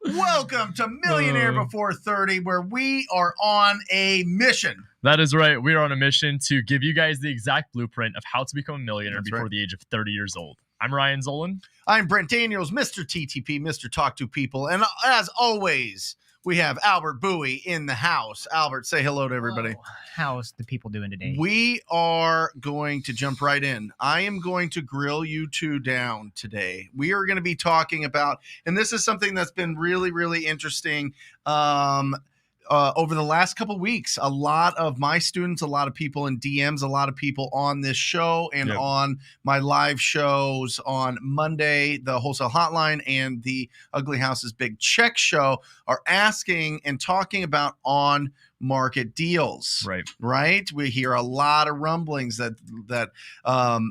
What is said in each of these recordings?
Welcome to Millionaire Before 30, where we are on a mission. That is right. We are on a mission to give you guys the exact blueprint of how to become a millionaire before the age of 30 years old. I'm Ryan Zolan. I'm Brent Daniels, Mr. TTP, Mr. Talk to People. And as always, we have Albert Bowie in the house. Albert, say hello to everybody. Hello. How's the people doing today? We are going to jump right in. I am going to grill you two down today. We are going to be talking about, and this is something that's been really, really interesting over the last couple weeks. A lot of my students, a lot of people in DMs, a lot of people on this show and on my live shows on Monday, the Wholesale Hotline and the Ugly House's Big Check show are asking and talking about on market deals. Right. We hear a lot of rumblings that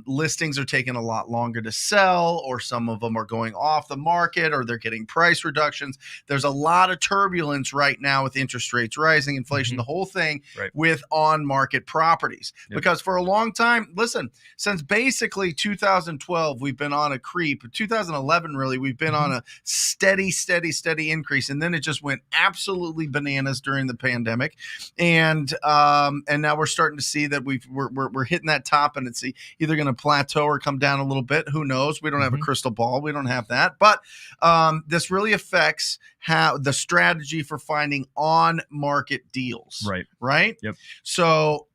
listings are taking a lot longer to sell, or some of them are going off the market, or they're getting price reductions. There's a lot of turbulence right now with interest rates rising, inflation, the whole thing with on market properties. Because for a long time, listen, since basically 2012, we've been on a creep. 2011, really, we've been on a steady increase. And then it just went absolutely bananas during the pandemic. And now we're starting to see that we're hitting that top, and it's either going to plateau or come down a little bit. Who knows? We don't have a crystal ball. We don't have that. But this really affects how the strategy for finding on market deals. Right. Yep. So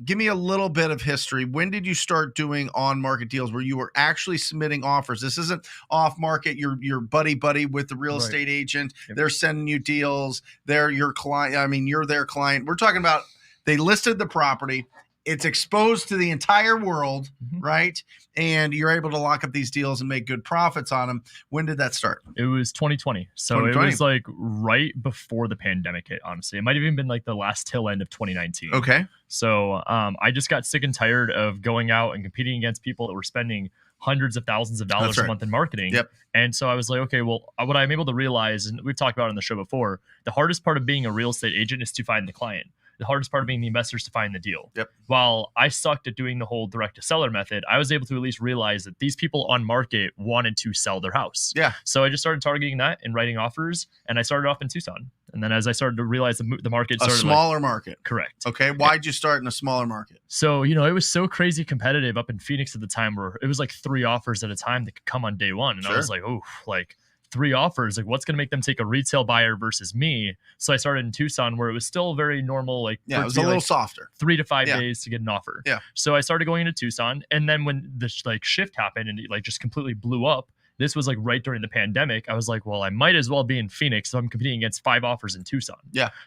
give me a little bit of history. When did you start doing on-market deals where you were actually submitting offers? This isn't off-market. You're buddy with the real estate agent. They're sending you deals. They're your client. I mean, you're their client. We're talking about they listed the property. It's exposed to the entire world, right? And you're able to lock up these deals and make good profits on them. When did that start? It was 2020. So it was like right before the pandemic hit, honestly. It might have even been like the last tail end of 2019. Okay. So I just got sick and tired of going out and competing against people that were spending hundreds of thousands of dollars a month in marketing. And so I was like, okay, well, what I'm able to realize, and we've talked about it on the show before, the hardest part of being a real estate agent is to find the client. The hardest part of being the investor is to find the deal. While I sucked at doing the whole direct to seller method, I was able to at least realize that these people on market wanted to sell their house. So I just started targeting that and writing offers, and I started off in Tucson. And then as I started to realize the market started, a smaller market. Correct. Okay. Why'd you start in a smaller market? So, it was so crazy competitive up in Phoenix at the time, where it was like 3 offers at a time that could come on day one. And I was like, oh, like 3 offers, like what's going to make them take a retail buyer versus me? So I started in Tucson, where it was still very normal. Like, it was a little softer, 3 to 5 days to get an offer. So I started going into Tucson, and then when this shift happened and it just completely blew up, this was like right during the pandemic. I was like, well, I might as well be in Phoenix. So I'm competing against 5 offers in Tucson.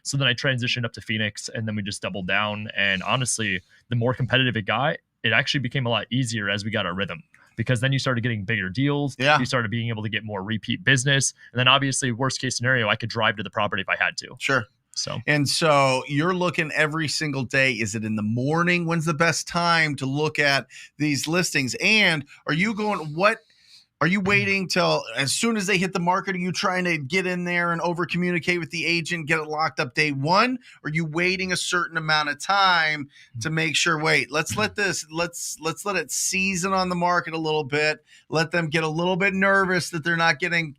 So then I transitioned up to Phoenix, and then we just doubled down. And honestly, the more competitive it got, it actually became a lot easier as we got our rhythm. Because then you started getting bigger deals. You started being able to get more repeat business. And then obviously, worst case scenario, I could drive to the property if I had to. So you're looking every single day. Is it in the morning? When's the best time to look at these listings? And are you waiting till as soon as they hit the market? Are you trying to get in there and over communicate with the agent, get it locked up day one? Or are you waiting a certain amount of time to make sure, let's let it season on the market a little bit. Let them get a little bit nervous that they're not getting,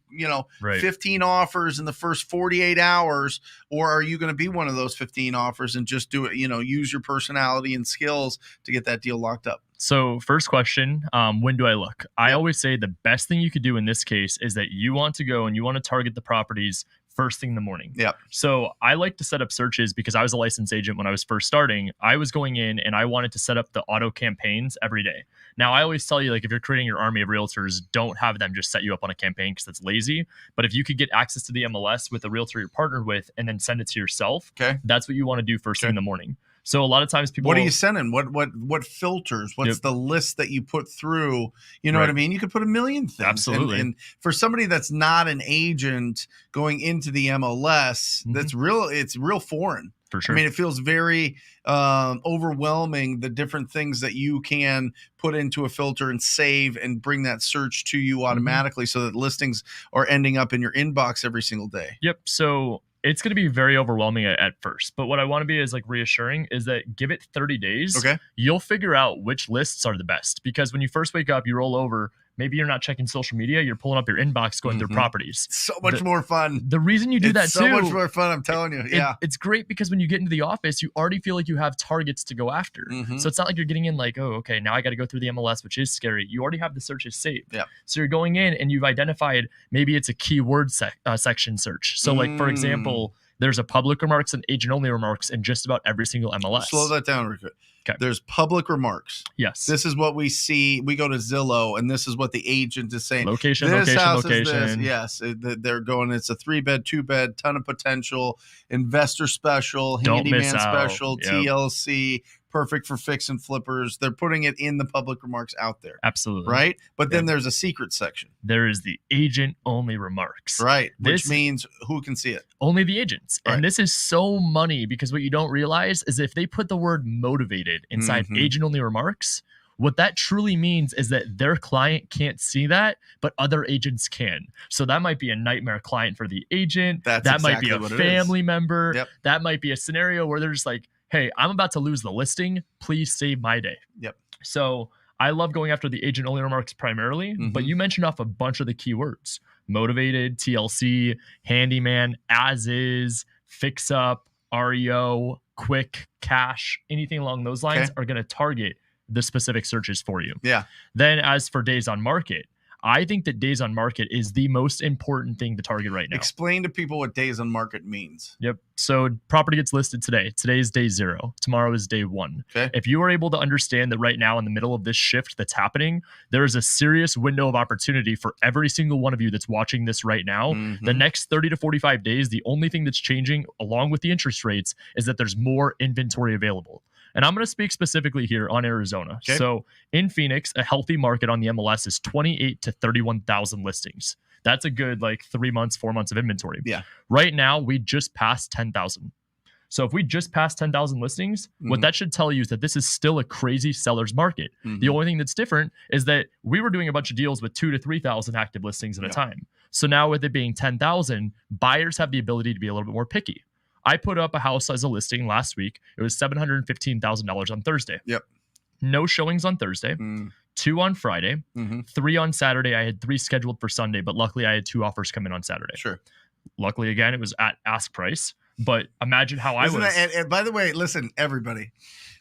15 offers in the first 48 hours. Or are you going to be one of those 15 offers and just do it, use your personality and skills to get that deal locked up? So first question, when do I look? I always say the best thing you could do in this case is that you want to go and you want to target the properties first thing in the morning. So I like to set up searches because I was a licensed agent when I was first starting. I was going in and I wanted to set up the auto campaigns every day. Now, I always tell you, like, if you're creating your army of realtors, don't have them just set you up on a campaign because that's lazy. But if you could get access to the MLS with the realtor you're partnered with and then send it to yourself, that's what you want to do first thing in the morning. So a lot of times people, what are you sending? What filters? What's the list that you put through? You know what I mean? You could put a million things. Absolutely. And for somebody that's not an agent going into the MLS, it's real foreign. For sure. I mean, it feels very overwhelming, the different things that you can put into a filter and save and bring that search to you automatically so that listings are ending up in your inbox every single day. So it's going to be very overwhelming at first. But what I want to be is like reassuring is that give it 30 days. Okay. You'll figure out which lists are the best. Because when you first wake up, you roll over, Maybe you're not checking social media. You're pulling up your inbox, going through properties. So much more fun. The reason you do that so much more fun. I'm telling you. Yeah. It's great because when you get into the office, you already feel like you have targets to go after. So it's not like you're getting in like, oh, okay, now I got to go through the MLS, which is scary. You already have the searches saved. Yeah. So you're going in and you've identified, maybe it's a keyword section search. So like, for example, there's a public remarks and agent only remarks in just about every single MLS. Slow that down real quick. Okay. There's public remarks. Yes. This is what we see. We go to Zillow, and this is what the agent is saying. Location. Yes. They're going, it's a 3-bed, 2-bed, ton of potential, investor special, handyman special, TLC, perfect for fix and flippers. They're putting it in the public remarks out there. Absolutely. Right? But then there's a secret section. There is the agent only remarks. Right. Which means who can see it? Only the agents. Right. And this is so money because what you don't realize is if they put the word motivated inside agent only remarks, what that truly means is that their client can't see that, but other agents can. So that might be a nightmare client for the agent. That might be a family member. Yep. That might be a scenario where they're just like, hey, I'm about to lose the listing. Please save my day. Yep. So I love going after the agent only remarks primarily, but you mentioned off a bunch of the keywords: motivated, TLC, handyman, as is, fix up, REO, quick, cash, anything along those lines are going to target the specific searches for you. Yeah. Then as for days on market, I think that days on market is the most important thing to target right now. Explain to people what days on market means. Yep. So property gets listed today. Today is day 0. Tomorrow is day 1. Okay. If you are able to understand that right now in the middle of this shift that's happening, there is a serious window of opportunity for every single one of you that's watching this right now. The next 30 to 45 days, the only thing that's changing along with the interest rates is that there's more inventory available. And I'm going to speak specifically here on Arizona. Okay. So in Phoenix, a healthy market on the MLS is 28 to 31,000 listings. That's a good 3 months, 4 months of inventory. Yeah. Right now, we just passed 10,000. So if we just passed 10,000 listings, what that should tell you is that this is still a crazy seller's market. The only thing that's different is that we were doing a bunch of deals with 2,000 to 3,000 active listings at a time. So now with it being 10,000, buyers have the ability to be a little bit more picky. I put up a house as a listing last week. It was $715,000 on Thursday. Yep. No showings on Thursday. 2 on Friday. 3 on Saturday. I had 3 scheduled for Sunday, but luckily I had 2 offers come in on Saturday. Sure. Luckily, again, it was at ask price. But imagine how I was. And by the way, listen, everybody.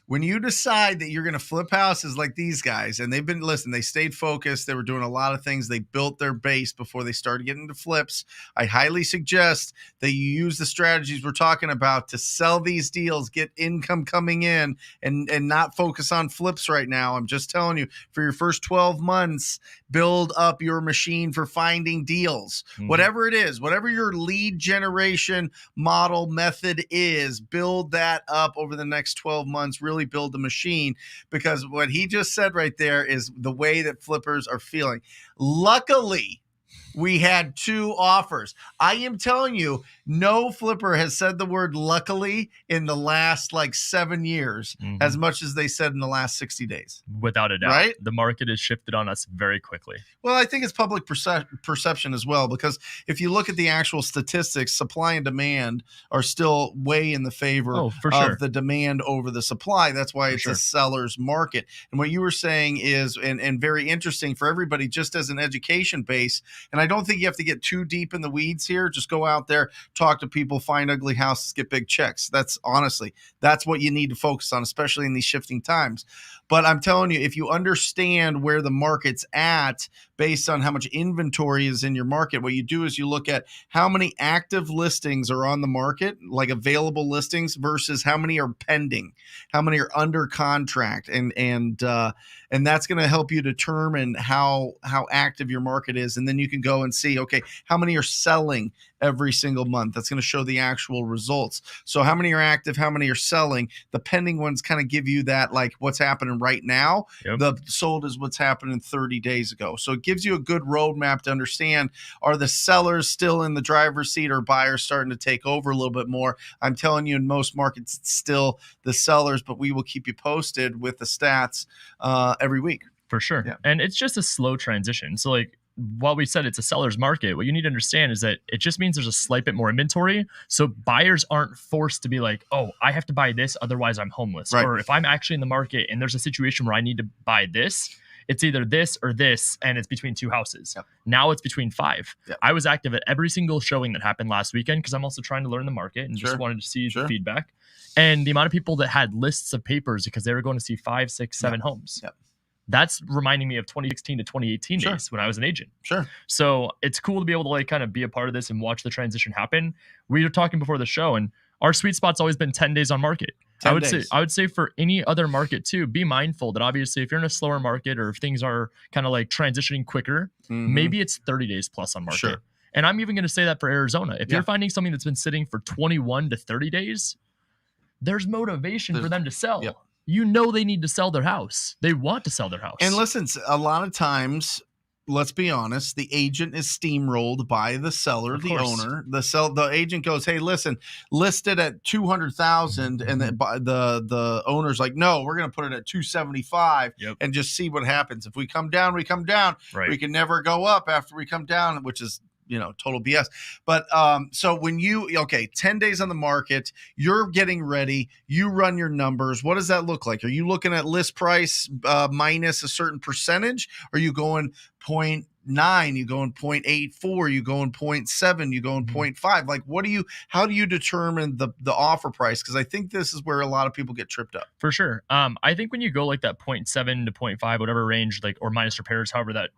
When you decide that you're going to flip houses like these guys, and they stayed focused. They were doing a lot of things. They built their base before they started getting into flips. I highly suggest that you use the strategies we're talking about to sell these deals, get income coming in, and not focus on flips right now. I'm just telling you, for your first 12 months, build up your machine for finding deals. Whatever it is, whatever your lead generation model method is, build that up over the next 12 months. Really build the machine, because what he just said right there is the way that flippers are feeling. Luckily, we had 2 offers. I am telling you, no flipper has said the word luckily in the last 7 years as much as they said in the last 60 days. Without a doubt. Right? The market has shifted on us very quickly. Well, I think it's public perception as well, because if you look at the actual statistics, supply and demand are still way in the favor of the demand over the supply. That's why it's a seller's market. And what you were saying is, and very interesting for everybody, just as an education base, and I don't think you have to get too deep in the weeds here. Just go out there, talk to people, find ugly houses, get big checks. That's what you need to focus on, especially in these shifting times. But I'm telling you, if you understand where the market's at based on how much inventory is in your market, what you do is you look at how many active listings are on the market, like available listings, versus how many are pending, how many are under contract, and that's going to help you determine how active your market is. And then you can go and see, okay, how many are selling every single month. That's going to show the actual results. So how many are active, how many are selling? The pending ones kind of give you that, what's happening right now. The sold is what's happening 30 days ago. So it gives you a good roadmap to understand, are the sellers still in the driver's seat, or buyers starting to take over a little bit more? I'm telling you, in most markets, it's still the sellers, but we will keep you posted with the stats every week. For sure. Yeah. And it's just a slow transition. So while we said it's a seller's market, what you need to understand is that it just means there's a slight bit more inventory. So buyers aren't forced to be like, oh, I have to buy this, otherwise I'm homeless. Right. Or if I'm actually in the market and there's a situation where I need to buy this, it's either this or this, and it's between 2 houses. Yep. Now it's between 5. Yep. I was active at every single showing that happened last weekend because I'm also trying to learn the market and just wanted to see the feedback. And the amount of people that had lists of papers because they were going to see 5, 6, 7 homes. Yep. That's reminding me of 2016 to 2018 days when I was an agent. Sure. So it's cool to be able to like kind of be a part of this and watch the transition happen. We were talking before the show, and our sweet spot's always been 10 days on market. I would say for any other market too, be mindful that obviously if you're in a slower market or if things are kind of like transitioning quicker, maybe it's 30 days plus on market. Sure. And I'm even going to say that for Arizona. If you're finding something that's been sitting for 21 to 30 days, there's motivation for them to sell. Yep. You know they need to sell their house. They want to sell their house. And listen, a lot of times, let's be honest, the agent is steamrolled by the seller, the owner. The agent goes, "Hey, listen, list it at 200,000," and the owner's like, "No, we're going to put it at 275 and just see what happens. If we come down, we come down. Right. We can never go up after we come down," which is total BS. But so when 10 days on the market, you're getting ready, you run your numbers. What does that look like? Are you looking at list price minus a certain percentage? Are you going 0.9, you going 0.84, you going 0.7, you going 0.5? Like, how do you determine the offer price? Because I think this is where a lot of people get tripped up. For sure. I think when you go like that 0.7 to 0.5, whatever range, like, or minus repairs, however that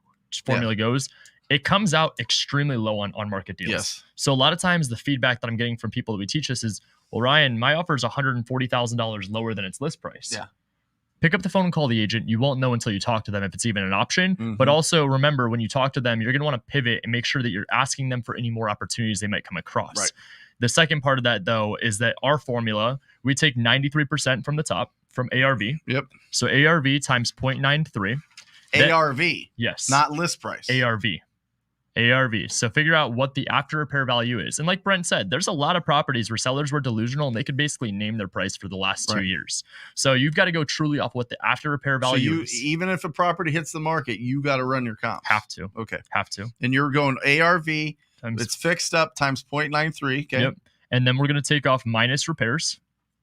formula goes, it comes out extremely low on market deals. Yes. So a lot of times the feedback that I'm getting from people that we teach this is, well, Ryan, my offer is $140,000 lower than its list price. Yeah. Pick up the phone and call the agent. You won't know until you talk to them if it's even an option. But also remember, when you talk to them, you're going to want to pivot and make sure that you're asking them for any more opportunities they might come across. Right. The second part of that, though, is that our formula, we take 93% from the top, from ARV. Yep. So ARV times 0.93. ARV. Yes. Not list price. ARV. So figure out what the after repair value is. And like Brent said, there's a lot of properties where sellers were delusional and they could basically name their price for the last 2 years. So you've got to go truly off what the after repair value is. Even if a property hits the market, you got to run your comps. Have to. Okay. Have to. And you're going ARV, it's fixed up times 0.93. Okay. Yep. And then we're going to take off minus repairs.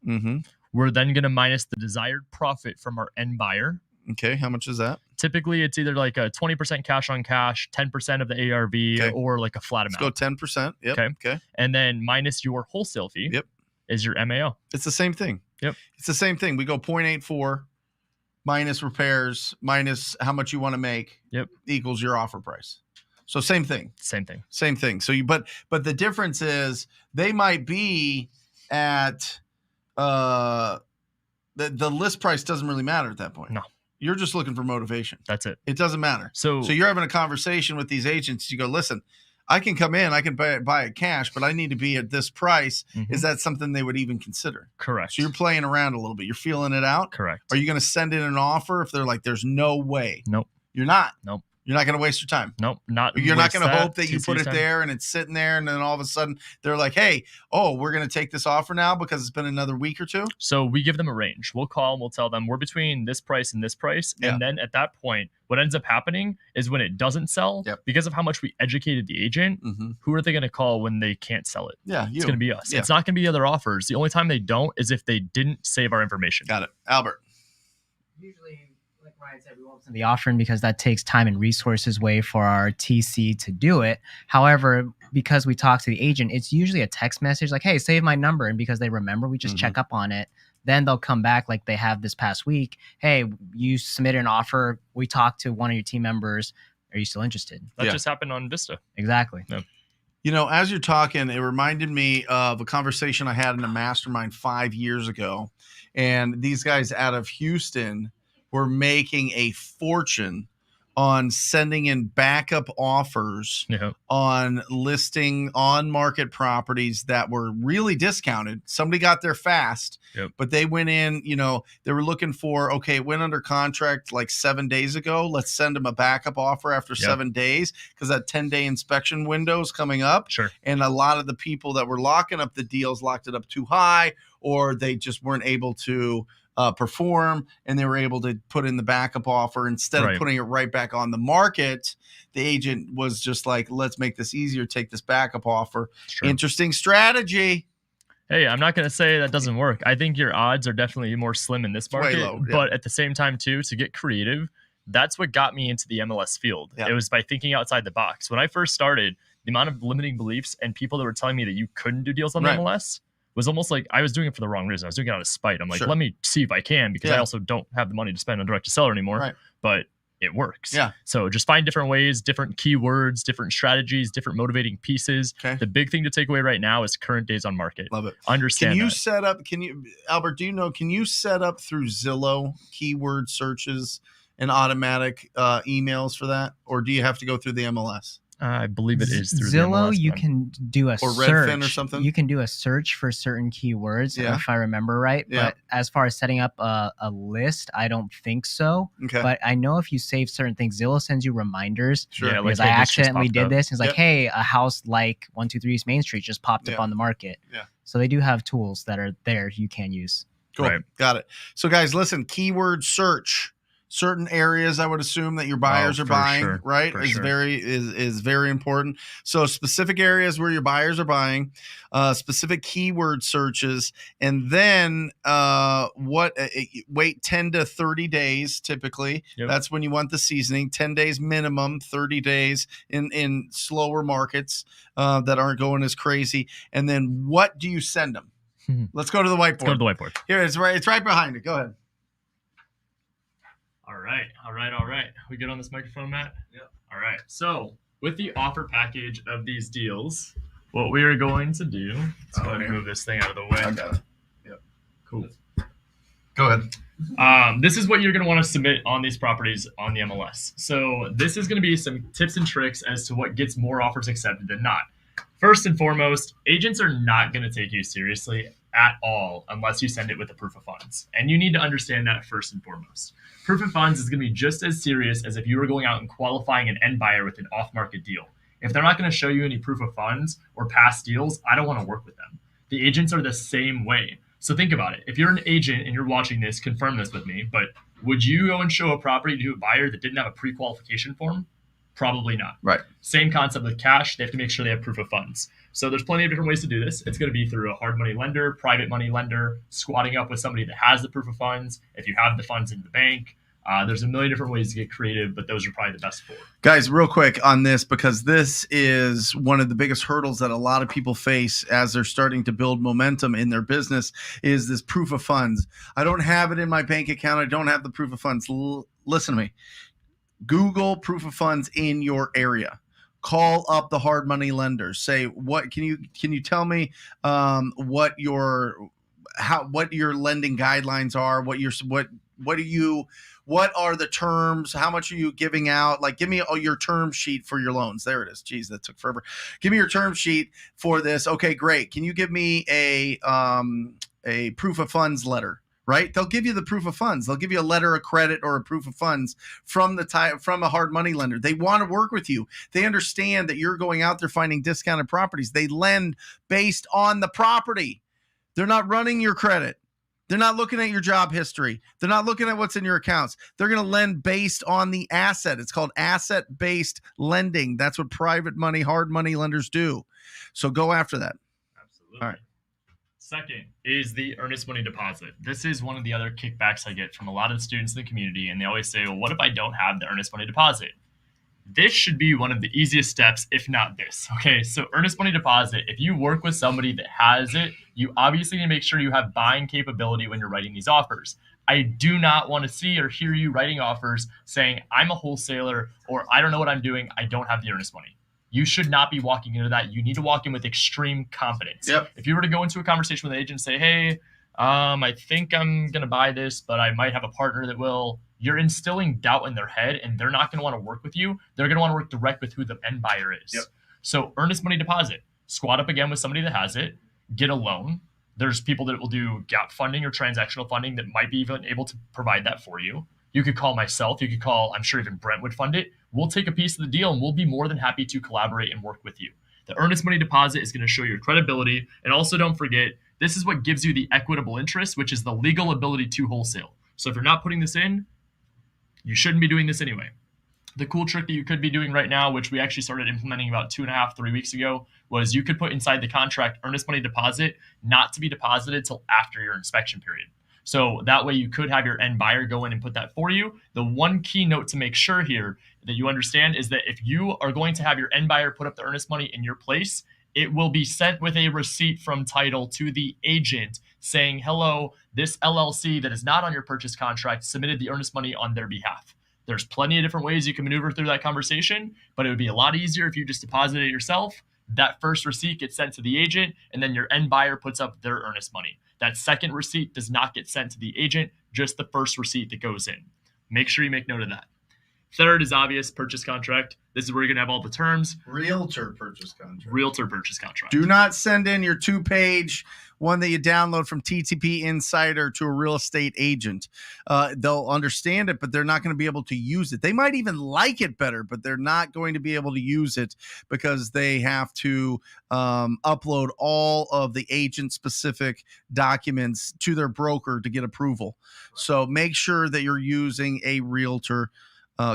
We're then going to minus the desired profit from our end buyer. Okay, how much is that? Typically, it's either like a 20% cash on cash, 10% of the ARV, or like a flat amount. Let's go 10%. Yep. Okay. And then minus your wholesale fee. Is your MAO. It's the same thing. Yep. It's the same thing. We go 0.84 minus repairs minus how much you want to make. Equals your offer price. So same thing. Same thing. So but the difference is they might be at the list price doesn't really matter at that point. No. You're just looking for motivation. That's it. It doesn't matter. So you're having a conversation with these agents. You go, listen, I can come in, I can buy it cash, but I need to be at this price. Is that something they would even consider? Correct. So you're playing around a little bit. You're feeling it out. Correct. Are you going to send in an offer if they're like, there's no way? Nope. You're not. Nope. You're not going to waste your time. Nope. You're not going to hope that you put it there and it's sitting there and then all of a sudden they're like, hey, we're going to take this offer now because it's been another week or two. So we give them a range. We'll call and we'll tell them we're between this price and this price. And then at that point, what ends up happening is when it doesn't sell, because of how much we educated the agent, who are they going to call when they can't sell it? Yeah, it's going to be us. It's not going to be other offers. The only time they don't is if they didn't save our information. Got it. Albert. Usually, like Ryan said, we won't send the offering because that takes time and resources away for our TC to do it. However, because we talk to the agent, it's usually a text message like, hey, save my number. And because they remember, we just check up on it. Then they'll come back like they have this past week. Hey, you submitted an offer. We talked to one of your team members. Are you still interested? That just happened on Vista. Exactly. Yeah. As you're talking, it reminded me of a conversation I had in a mastermind 5 years ago. And these guys out of Houston were making a fortune on sending in backup offers on listing on market properties that were really discounted. Somebody got there fast, but they went in, they were looking for, it went under contract like 7 days ago. Let's send them a backup offer after 7 days because that 10-day inspection window is coming up. Sure. And a lot of the people that were locking up the deals locked it up too high, or they just weren't able to perform, and they were able to put in the backup offer instead of putting it right back on the market. The agent was just like, let's make this easier, take this backup offer. Interesting strategy. Hey, I'm not going to say that doesn't work. I think your odds are definitely more slim in this market, Way low, but at the same time too, to get creative, That's what got me into the MLS field. Yeah. It was by thinking outside the box. When I first started, the amount of limiting beliefs and people that were telling me that you couldn't do deals on the MLS was almost like I was doing it for the wrong reason. I was doing it out of spite. I'm like, let me see if I can, because I also don't have the money to spend on direct to seller anymore. But it works. Yeah. So just find different ways, different keywords, different strategies, different motivating pieces. Okay. The big thing to take away right now is current days on market. Love it. Understand. Albert, do you know, can you set up through Zillow keyword searches and automatic emails for that? Or do you have to go through the MLS? I believe it is through Zillow. the MLS, you can do a or search. Redfin or something. You can do a search for certain keywords, if I remember right. But as far as setting up a list, I don't think so. Okay. But I know if you save certain things, Zillow sends you reminders. Sure. Yeah, because I accidentally did this. It's like, hey, a house like 123 East Main Street just popped up on the market. Yeah. So they do have tools that are there you can use. Cool. Right. Got it. So guys, listen, keyword search. Certain areas, I would assume that your buyers are buying, right? Is very important. So specific areas where your buyers are buying, specific keyword searches, and then wait 10 to 30 days typically. Yep. That's when you want the seasoning. 10 days minimum, 30 days in slower markets that aren't going as crazy. And then what do you send them? Let's go to the whiteboard. Let's go to the whiteboard. Here, it's right behind it. Go ahead. All right. We good on this microphone, Matt? Yep. All right. So with the offer package of these deals, what we are going to do, let's go ahead and move this thing out of the way. I got it. Yep. Cool. Go ahead. This is what you're going to want to submit on these properties on the MLS. So this is going to be some tips and tricks as to what gets more offers accepted than not. First and foremost, agents are not going to take you seriously at all unless you send it with a proof of funds. And you need to understand that first and foremost. Proof of funds is going to be just as serious as if you were going out and qualifying an end buyer with an off-market deal. If they're not going to show you any proof of funds or past deals, I don't want to work with them. The agents are the same way. So think about it. If you're an agent and you're watching this, confirm this with me, but would you go and show a property to a buyer that didn't have a pre-qualification form? Probably not. Right. Same concept with cash. They have to make sure they have proof of funds. So there's plenty of different ways to do this. It's going to be through a hard money lender, private money lender, squatting up with somebody that has the proof of funds. If you have the funds in the bank, there's a million different ways to get creative, but those are probably the best 4. Guys, real quick on this, because this is one of the biggest hurdles that a lot of people face as they're starting to build momentum in their business, is this proof of funds. I don't have it in my bank account. I don't have the proof of funds. Listen to me. Google proof of funds in your area. Call up the hard money lenders. Say, what can you tell me what your lending guidelines are? What are the terms? How much are you giving out? Like, give me your term sheet for your loans. There it is. Jeez, that took forever. Give me your term sheet for this. Okay, great. Can you give me a proof of funds letter? Right? They'll give you the proof of funds. They'll give you a letter of credit or a proof of funds from a hard money lender. They want to work with you. They understand that you're going out there finding discounted properties. They lend based on the property. They're not running your credit. They're not looking at your job history. They're not looking at what's in your accounts. They're going to lend based on the asset. It's called asset-based lending. That's what private money, hard money lenders do. So go after that. Absolutely. All right. Second is the earnest money deposit. This is one of the other kickbacks I get from a lot of the students in the community, and they always say, well, what if I don't have the earnest money deposit? This should be one of the easiest steps, if not this. Okay, so earnest money deposit, if you work with somebody that has it, you obviously need to make sure you have buying capability when you're writing these offers. I do not want to see or hear you writing offers saying, I'm a wholesaler, or I don't know what I'm doing, I don't have the earnest money. You should not be walking into that. You need to walk in with extreme confidence. Yep. If you were to go into a conversation with an agent and say, hey, I think I'm going to buy this, but I might have a partner that will, you're instilling doubt in their head, and they're not going to want to work with you. They're going to want to work direct with who the end buyer is. Yep. So earnest money deposit, squat up again with somebody that has it, get a loan. There's people that will do gap funding or transactional funding that might be even able to provide that for you. You could call myself. You could call, I'm sure even Brent would fund it. We'll take a piece of the deal, and we'll be more than happy to collaborate and work with you. The earnest money deposit is going to show your credibility. And also don't forget, this is what gives you the equitable interest, which is the legal ability to wholesale. So if you're not putting this in, you shouldn't be doing this anyway. The cool trick that you could be doing right now, which we actually started implementing about 2.5, 3 weeks ago, was you could put inside the contract earnest money deposit not to be deposited till after your inspection period. So that way you could have your end buyer go in and put that for you. The one key note to make sure here that you understand is that if you are going to have your end buyer put up the earnest money in your place, it will be sent with a receipt from title to the agent saying, hello, this LLC that is not on your purchase contract submitted the earnest money on their behalf. There's plenty of different ways you can maneuver through that conversation, but it would be a lot easier if you just deposited it yourself. That first receipt gets sent to the agent, and then your end buyer puts up their earnest money. That second receipt does not get sent to the agent, just the first receipt that goes in. Make sure you make note of that. Third is obvious, purchase contract. This is where you're going to have all the terms. Realtor purchase contract. Realtor purchase contract. Do not send in your 2-page one that you download from TTP Insider to a real estate agent. They'll understand it, but they're not going to be able to use it. They might even like it better, but they're not going to be able to use it because they have to upload all of the agent-specific documents to their broker to get approval. So make sure that you're using a realtor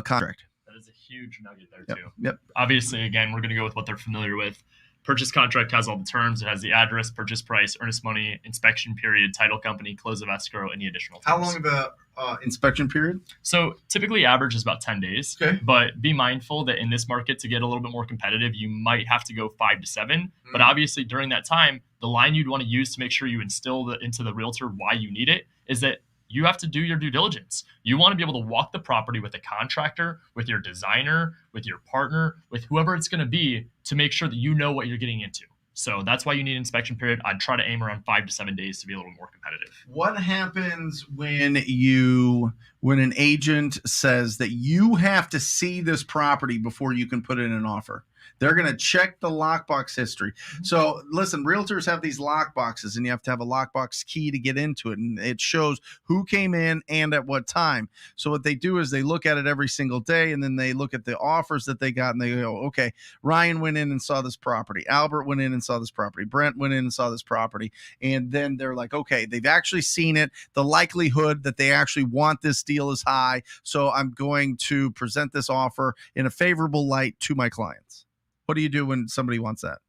contract. That is a huge nugget there too. Yep. Obviously, again, we're going to go with what they're familiar with. Purchase contract has all the terms. It has the address, purchase price, earnest money, inspection period, title company, close of escrow, any additional things. How long of a inspection period? So typically average is about 10 days. Okay. But be mindful that in this market, to get a little bit more competitive, you might have to go 5 to 7. But obviously during that time, the line you'd want to use to make sure you instill into the realtor why you need it is that you have to do your due diligence. You want to be able to walk the property with a contractor, with your designer, with your partner, with whoever it's going to be to make sure that you know what you're getting into. So that's why you need inspection period. I'd try to aim around 5 to 7 days to be a little more competitive. What happens when an agent says that you have to see this property before you can put in an offer? They're going to check the lockbox history. So listen, realtors have these lockboxes, and you have to have a lockbox key to get into it. And it shows who came in and at what time. So what they do is they look at it every single day, and then they look at the offers that they got, and they go, okay, Ryan went in and saw this property. Albert went in and saw this property. Brent went in and saw this property. And then they're like, okay, they've actually seen it. The likelihood that they actually want this deal is high. So I'm going to present this offer in a favorable light to my clients. What do you do when somebody wants that?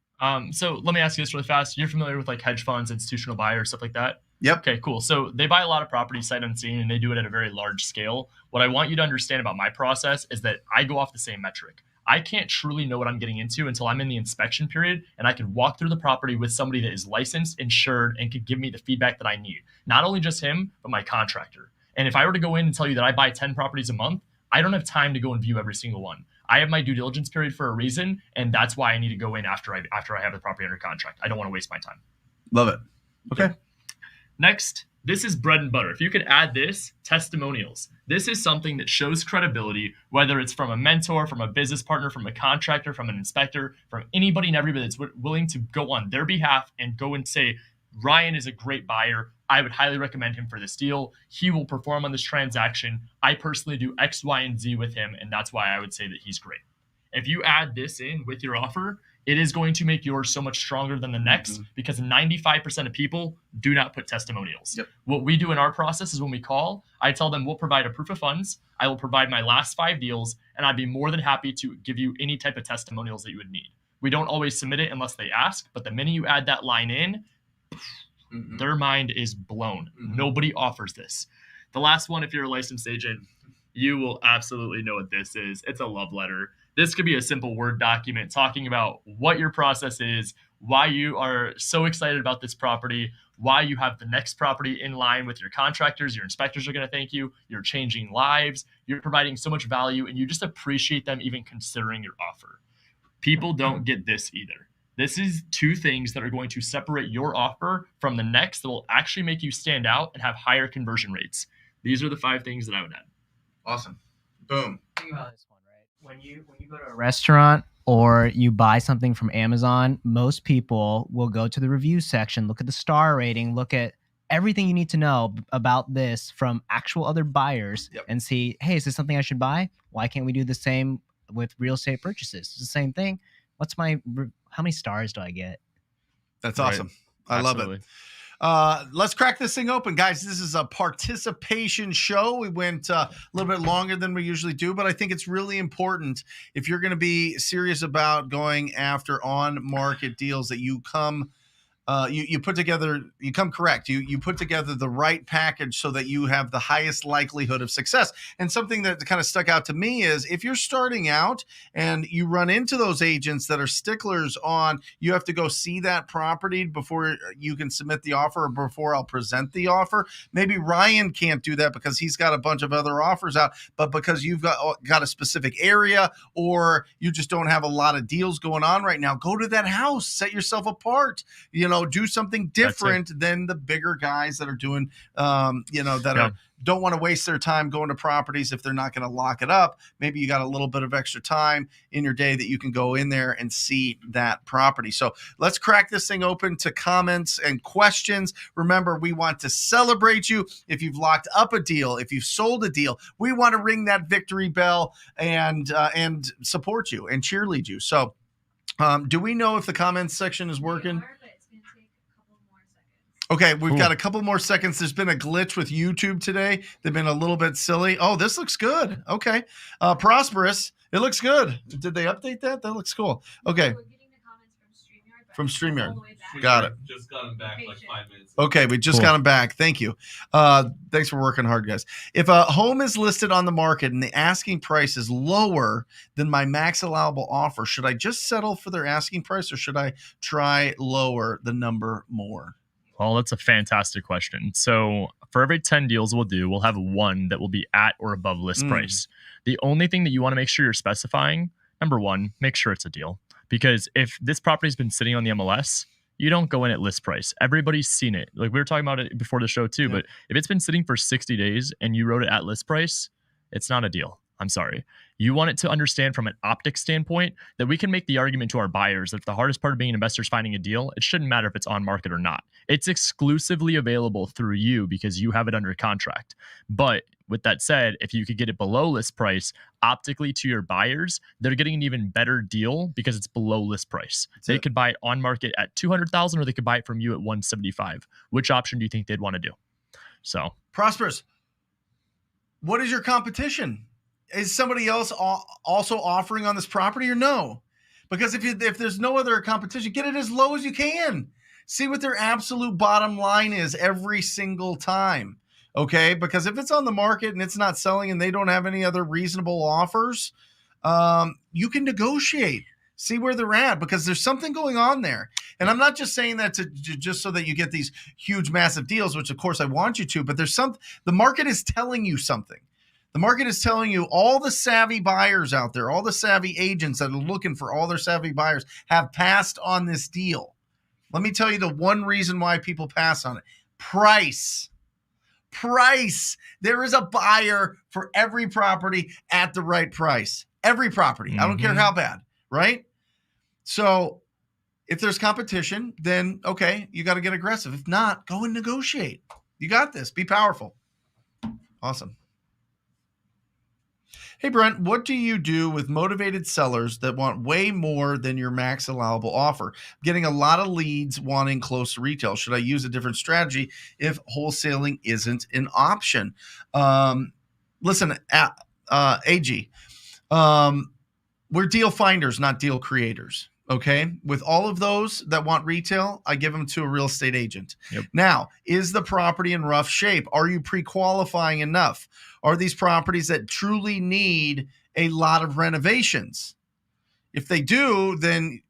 So let me ask you this really fast. You're familiar with like hedge funds, institutional buyers, stuff like that? Yep. Okay, cool. So they buy a lot of property sight unseen, and they do it at a very large scale. What I want you to understand about my process is that I go off the same metric. I can't truly know what I'm getting into until I'm in the inspection period and I can walk through the property with somebody that is licensed, insured, and could give me the feedback that I need. Not only just him, but my contractor. And if I were to go in and tell you that I buy 10 properties a month, I don't have time to go and view every single one. I have my due diligence period for a reason, and that's why I need to go in after I have the property under contract. I don't want to waste my time. Love it. Okay. Next, this is bread and butter. If you could add this, testimonials. This is something that shows credibility, whether it's from a mentor, from a business partner, from a contractor, from an inspector, from anybody and everybody that's willing to go on their behalf and go and say, Ryan is a great buyer. I would highly recommend him for this deal. He will perform on this transaction. I personally do X, Y, and Z with him, and that's why I would say that he's great. If you add this in with your offer, it is going to make yours so much stronger than the next because 95% of people do not put testimonials. Yep. What we do in our process is when we call, I tell them we'll provide a proof of funds. I will provide my last 5 deals, and I'd be more than happy to give you any type of testimonials that you would need. We don't always submit it unless they ask, but the minute you add that line in, their mind is blown. Nobody offers this. The last one, if you're a licensed agent, you will absolutely know what this is. It's a love letter. This could be a simple Word document talking about what your process is, why you are so excited about this property, why you have the next property in line with your contractors. Your inspectors are going to thank you. You're changing lives. You're providing so much value, and you just appreciate them even considering your offer. People don't get this either. This is 2 things that are going to separate your offer from the next that will actually make you stand out and have higher conversion rates. These are the 5 things that I would add. Awesome. Boom. Think about this one, right? When you go to a restaurant or you buy something from Amazon, most people will go to the review section, look at the star rating, look at everything you need to know about this from actual other buyers and see, hey, is this something I should buy? Why can't we do the same with real estate purchases? It's the same thing. How many stars do I get? That's awesome. Right. I love it. Let's crack this thing open, guys. This is a participation show. We went a little bit longer than we usually do, but I think it's really important if you're going to be serious about going after on-market deals that you come you put together, you come correct. You put together the right package so that you have the highest likelihood of success. And something that kind of stuck out to me is if you're starting out and you run into those agents that are sticklers on, you have to go see that property before you can submit the offer or before I'll present the offer. Maybe Ryan can't do that because he's got a bunch of other offers out, but because you've got a specific area or you just don't have a lot of deals going on right now, go to that house, set yourself apart, do something different than the bigger guys that are doing, don't want to waste their time going to properties if they're not going to lock it up. Maybe you got a little bit of extra time in your day that you can go in there and see that property. So let's crack this thing open to comments and questions. Remember, we want to celebrate you. If you've locked up a deal, if you've sold a deal, we want to ring that victory bell and support you and cheerlead you. So do we know if the comments section is working? Okay, we've got a couple more seconds. There's been a glitch with YouTube today. They've been a little bit silly. Oh, this looks good. Okay. Prosperous. It looks good. Did they update that? That looks cool. Okay. We're getting the comments from StreamYard. Got it. Just got them back like 5 minutes ago. Okay, we just got them back. Thank you. Thanks for working hard, guys. If a home is listed on the market and the asking price is lower than my max allowable offer, should I just settle for their asking price or should I try lower the number more? Well, that's a fantastic question. So for every 10 deals we'll do, we'll have one that will be at or above list price. The only thing that you want to make sure you're specifying, number one, make sure it's a deal. Because if this property's been sitting on the MLS, you don't go in at list price. Everybody's seen it. Like we were talking about it before the show too, but if it's been sitting for 60 days and you wrote it at list price, it's not a deal. I'm sorry. You want it to understand from an optics standpoint that we can make the argument to our buyers that the hardest part of being an investor is finding a deal. It shouldn't matter if it's on market or not. It's exclusively available through you because you have it under contract. But with that said, if you could get it below list price optically to your buyers, they're getting an even better deal because it's below list price. They could buy it on market at $200,000 or they could buy it from you at $175,000. Which option do you think they'd want to do? So Prosperous. What is your competition? Is somebody else also offering on this property or no? Because if there's no other competition, get it as low as you can. See what their absolute bottom line is every single time. Okay? Because if it's on the market and it's not selling and they don't have any other reasonable offers, you can negotiate. See where they're at because there's something going on there. And I'm not just saying that to just so that you get these huge, massive deals, which of course I want you to, but the market is telling you something. The market is telling you all the savvy buyers out there, all the savvy agents that are looking for all their savvy buyers have passed on this deal. Let me tell you the one reason why people pass on it. Price. There is a buyer for every property at the right price. Every property. Mm-hmm. I don't care how bad, right? So if there's competition, then okay, you got to get aggressive. If not, go and negotiate. You got this. Be powerful. Awesome. Hey, Brent, what do you do with motivated sellers that want way more than your max allowable offer? I'm getting a lot of leads wanting close to retail. Should I use a different strategy if wholesaling isn't an option? Listen, AG, we're deal finders, not deal creators. Okay. With all of those that want retail, I give them to a real estate agent. Yep. Now, is the property in rough shape? Are you pre-qualifying enough? Are these properties that truly need a lot of renovations? If they do, then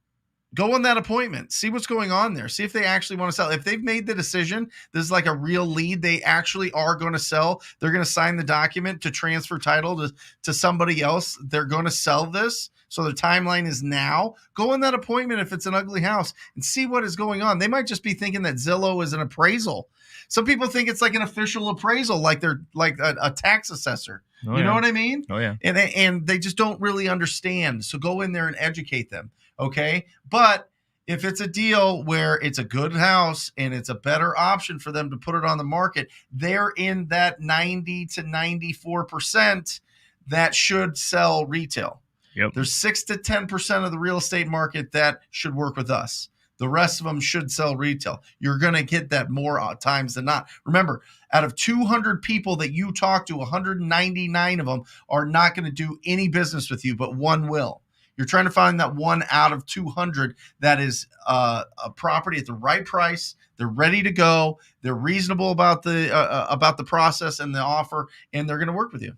go on that appointment. See what's going on there. See if they actually want to sell. If they've made the decision, this is like a real lead, they actually are going to sell. They're going to sign the document to transfer title to somebody else. They're going to sell this. So the timeline is now. Go on that appointment if it's an ugly house and see what is going on. They might just be thinking that Zillow is an appraisal. Some people think it's like an official appraisal, like they're like a tax assessor. You know what I mean? Oh, yeah. And they just don't really understand. So go in there and educate them. Okay. But if it's a deal where it's a good house and it's a better option for them to put it on the market, they're in that 90 to 94% that should sell retail. Yep. There's 6 to 10% of the real estate market that should work with us. The rest of them should sell retail. You're going to get that more times than not. Remember, out of 200 people that you talk to, 199 of them are not going to do any business with you, but one will. You're trying to find that 1 out of 200 that is a property at the right price. They're ready to go. They're reasonable about the process and the offer, and they're going to work with you.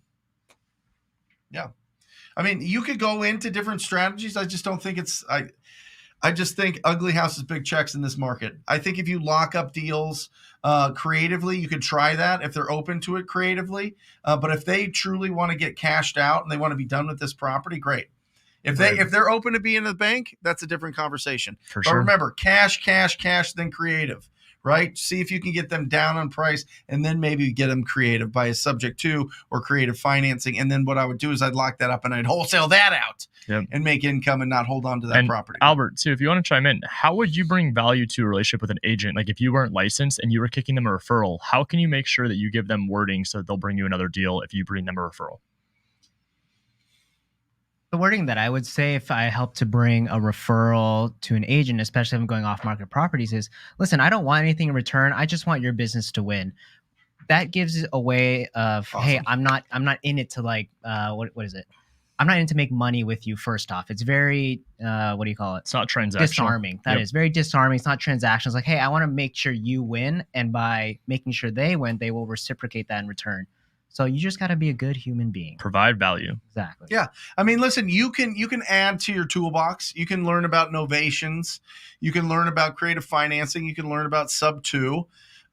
Yeah. I mean, you could go into different strategies. I just don't think I just think ugly houses, big checks in this market. I think if you lock up deals creatively, you could try that if they're open to it creatively. But if they truly want to get cashed out and they want to be done with this property, great. If they're open to being in the bank, that's a different conversation. For but sure. Remember, cash, then creative. Right? See if you can get them down on price and then maybe get them creative by a subject to or creative financing. And then what I would do is I'd lock that up and I'd wholesale that out and make income and not hold on to that property. Albert, too, if you want to chime in, how would you bring value to a relationship with an agent? Like if you weren't licensed and you were kicking them a referral, how can you make sure that you give them wording so that they'll bring you another deal if you bring them a referral? The wording that I would say if I help to bring a referral to an agent, especially if I'm going off market properties, is listen, I don't want anything in return. I just want your business to win. That gives a way of, awesome. Hey, I'm not in it to like, what is it? I'm not in to make money with you first off. It's very, what do you call it? It's not transactional. Disarming. That is very disarming. It's not transactional. It's like, hey, I want to make sure you win. And by making sure they win, they will reciprocate that in return. So you just got to be a good human being. Provide value. Exactly. Yeah. I mean, listen, you can add to your toolbox. You can learn about novations. You can learn about creative financing. You can learn about sub 2.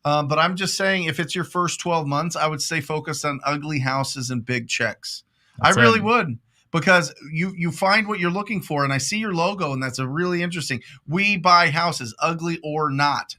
But I'm just saying, if it's your first 12 months, I would stay focused on ugly houses and big checks. I really would, because you find what you're looking for. And I see your logo, and that's a really interesting. We buy houses, ugly or not.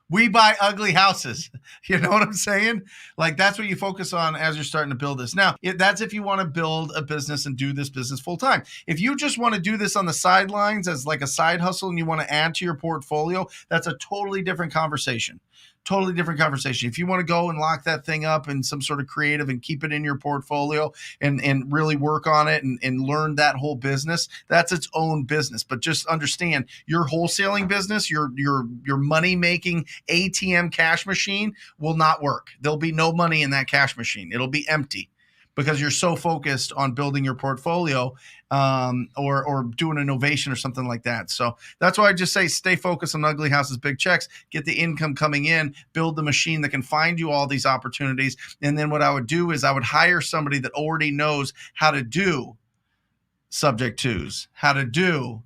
We buy ugly houses. You know what I'm saying? Like, that's what you focus on as you're starting to build this. Now, that's if you want to build a business and do this business full time. If you just want to do this on the sidelines as like a side hustle and you want to add to your portfolio, that's a totally different conversation. Totally different conversation. If you want to go and lock that thing up in some sort of creative and keep it in your portfolio and really work on it and learn that whole business, that's its own business. But just understand, your wholesaling business, your money making ATM cash machine will not work. There'll be no money in that cash machine. It'll be empty because you're so focused on building your portfolio or doing an innovation or something like that. So that's why I just say stay focused on ugly houses, big checks, get the income coming in, build the machine that can find you all these opportunities. And then what I would do is I would hire somebody that already knows how to do subject twos, how to do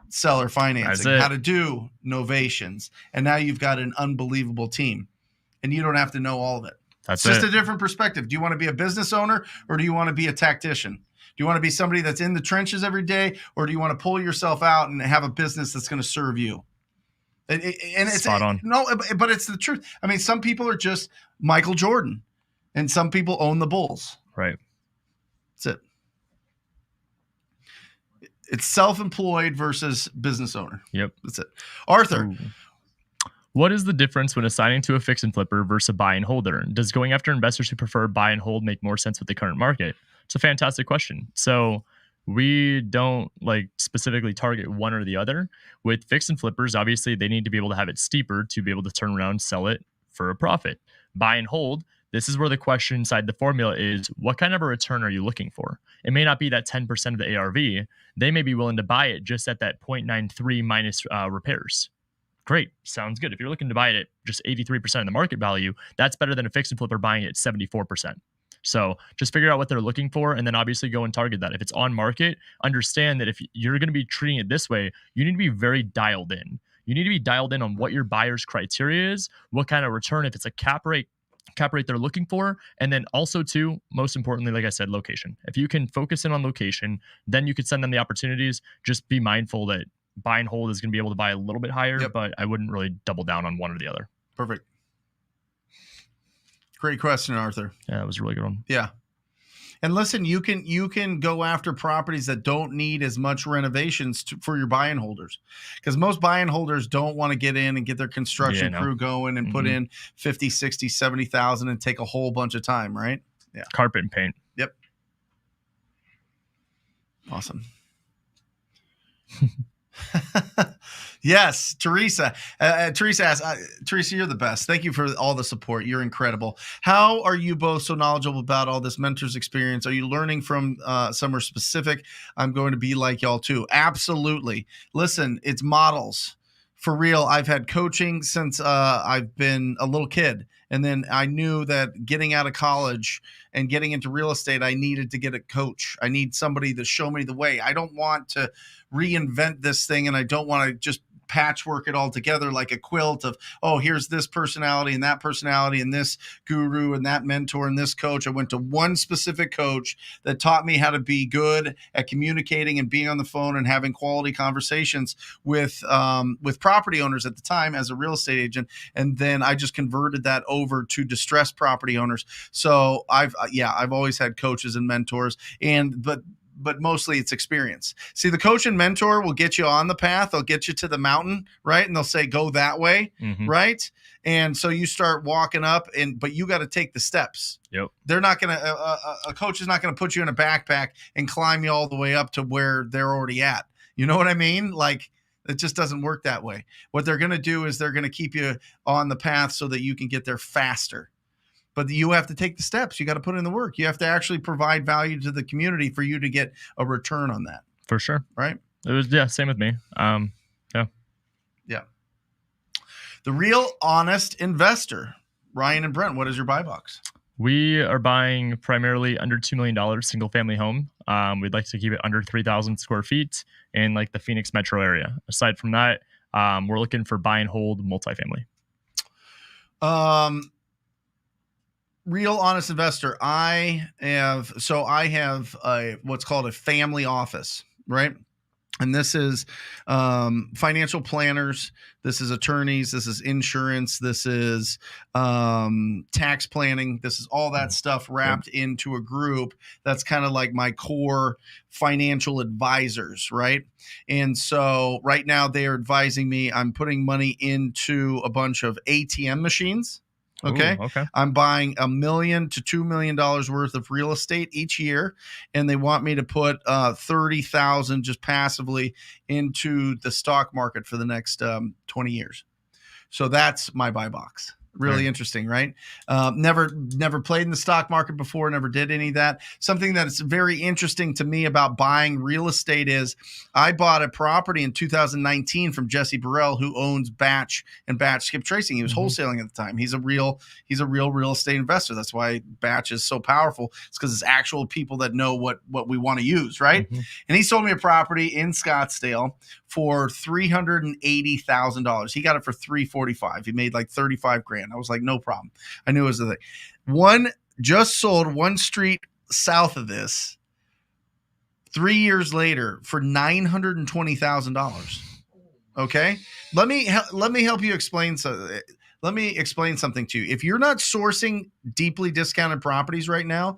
seller financing, how to do novations. And now you've got an unbelievable team and you don't have to know all of it. It's just a different perspective. Do you want to be a business owner or do you want to be a tactician? Do you want to be somebody that's in the trenches every day, or do you want to pull yourself out and have a business that's going to serve you? And it's spot on. No, but it's the truth. I mean, some people are just Michael Jordan, and some people own the Bulls. Right. That's it. It's self-employed versus business owner. Yep. That's it. Arthur. Ooh. What is the difference when assigning to a fix and flipper versus a buy and holder? Does going after investors who prefer buy and hold make more sense with the current market? It's a fantastic question. So we don't like specifically target one or the other. With fix and flippers, obviously they need to be able to have it steeper to be able to turn around and sell it for a profit. Buy and hold, this is where the question inside the formula is, what kind of a return are you looking for? It may not be that 10% of the ARV. They may be willing to buy it just at that 0.93 minus repairs. Great. Sounds good. If you're looking to buy it at just 83% of the market value, that's better than a fix and flipper buying it at 74%. So just figure out what they're looking for and then obviously go and target that. If it's on market, understand that if you're going to be treating it this way, you need to be very dialed in. You need to be dialed in on what your buyer's criteria is, what kind of return, if it's a cap rate they're looking for, and then also too, most importantly, like I said, location. If you can focus in on location, then you could send them the opportunities. Just be mindful that buy and hold is going to be able to buy a little bit higher, but I wouldn't really double down on one or the other. Perfect. Great question, Arthur. Yeah, that was a really good one. Yeah. And listen, you can go after properties that don't need as much renovations for your buy and holders, because most buy and holders don't want to get in and get their construction crew going and put in 50, 60, 70,000 and take a whole bunch of time, right? Yeah. Carpet and paint. Yep. Awesome. Yes, Teresa. Teresa asks, Teresa, you're the best. Thank you for all the support. You're incredible. How are you both so knowledgeable about all this mentors experience? Are you learning from somewhere specific? I'm going to be like y'all too. Absolutely. Listen, it's models. For real, I've had coaching since I've been a little kid. And then I knew that getting out of college and getting into real estate, I needed to get a coach. I need somebody to show me the way. I don't want to reinvent this thing, and I don't want to just patchwork it all together like a quilt of, oh, here's this personality and this guru and that mentor and this coach. I went to one specific coach that taught me how to be good at communicating and being on the phone and having quality conversations with property owners at the time as a real estate agent. And then I just converted that over to distressed property owners. So I've always had coaches and mentors, but mostly it's experience. See, the coach and mentor will get you on the path. They'll get you to the mountain, right? And they'll say, go that way, right? And so you start walking up, but you got to take the steps. Yep. They're not going to, a coach is not going to put you in a backpack and climb you all the way up to where they're already at. You know what I mean? Like, it just doesn't work that way. What they're going to do is they're going to keep you on the path so that you can get there faster. But you have to take the steps. You got to put in the work. You have to actually provide value to the community for you to get a return on that. For sure. Right? It was, same with me. Yeah. The Real Honest Investor. Ryan and Brent, what is your buy box? We are buying primarily under $2 million single family home. We'd like to keep it under 3,000 square feet in like the Phoenix metro area. Aside from that, we're looking for buy and hold multifamily. Real Honest Investor. I have what's called a family office, right? And this is financial planners. This is attorneys. This is insurance. This is tax planning. This is all that stuff wrapped into a group that's kind of like my core financial advisors, right? And so right now they are advising me. I'm putting money into a bunch of ATM machines. Okay. Ooh, okay. I'm buying $1 million to $2 million worth of real estate each year, and they want me to put 30,000 just passively into the stock market for the next 20 years. So that's my buy box. Really interesting, right? Never played in the stock market before, never did any of that. Something that's very interesting to me about buying real estate is I bought a property in 2019 from Jesse Burrell, who owns Batch and Batch Skip Tracing. He was wholesaling at the time. He's a real real estate investor. That's why Batch is so powerful. It's because it's actual people that know what we want to use, right? And he sold me a property in Scottsdale for $380,000. He got it for $345,000. He made like $35,000. I was like, no problem. I knew it was the thing. One just sold one street south of this 3 years later for $920,000. Okay. Let me help you explain. Let me explain something to you. If you're not sourcing deeply discounted properties right now,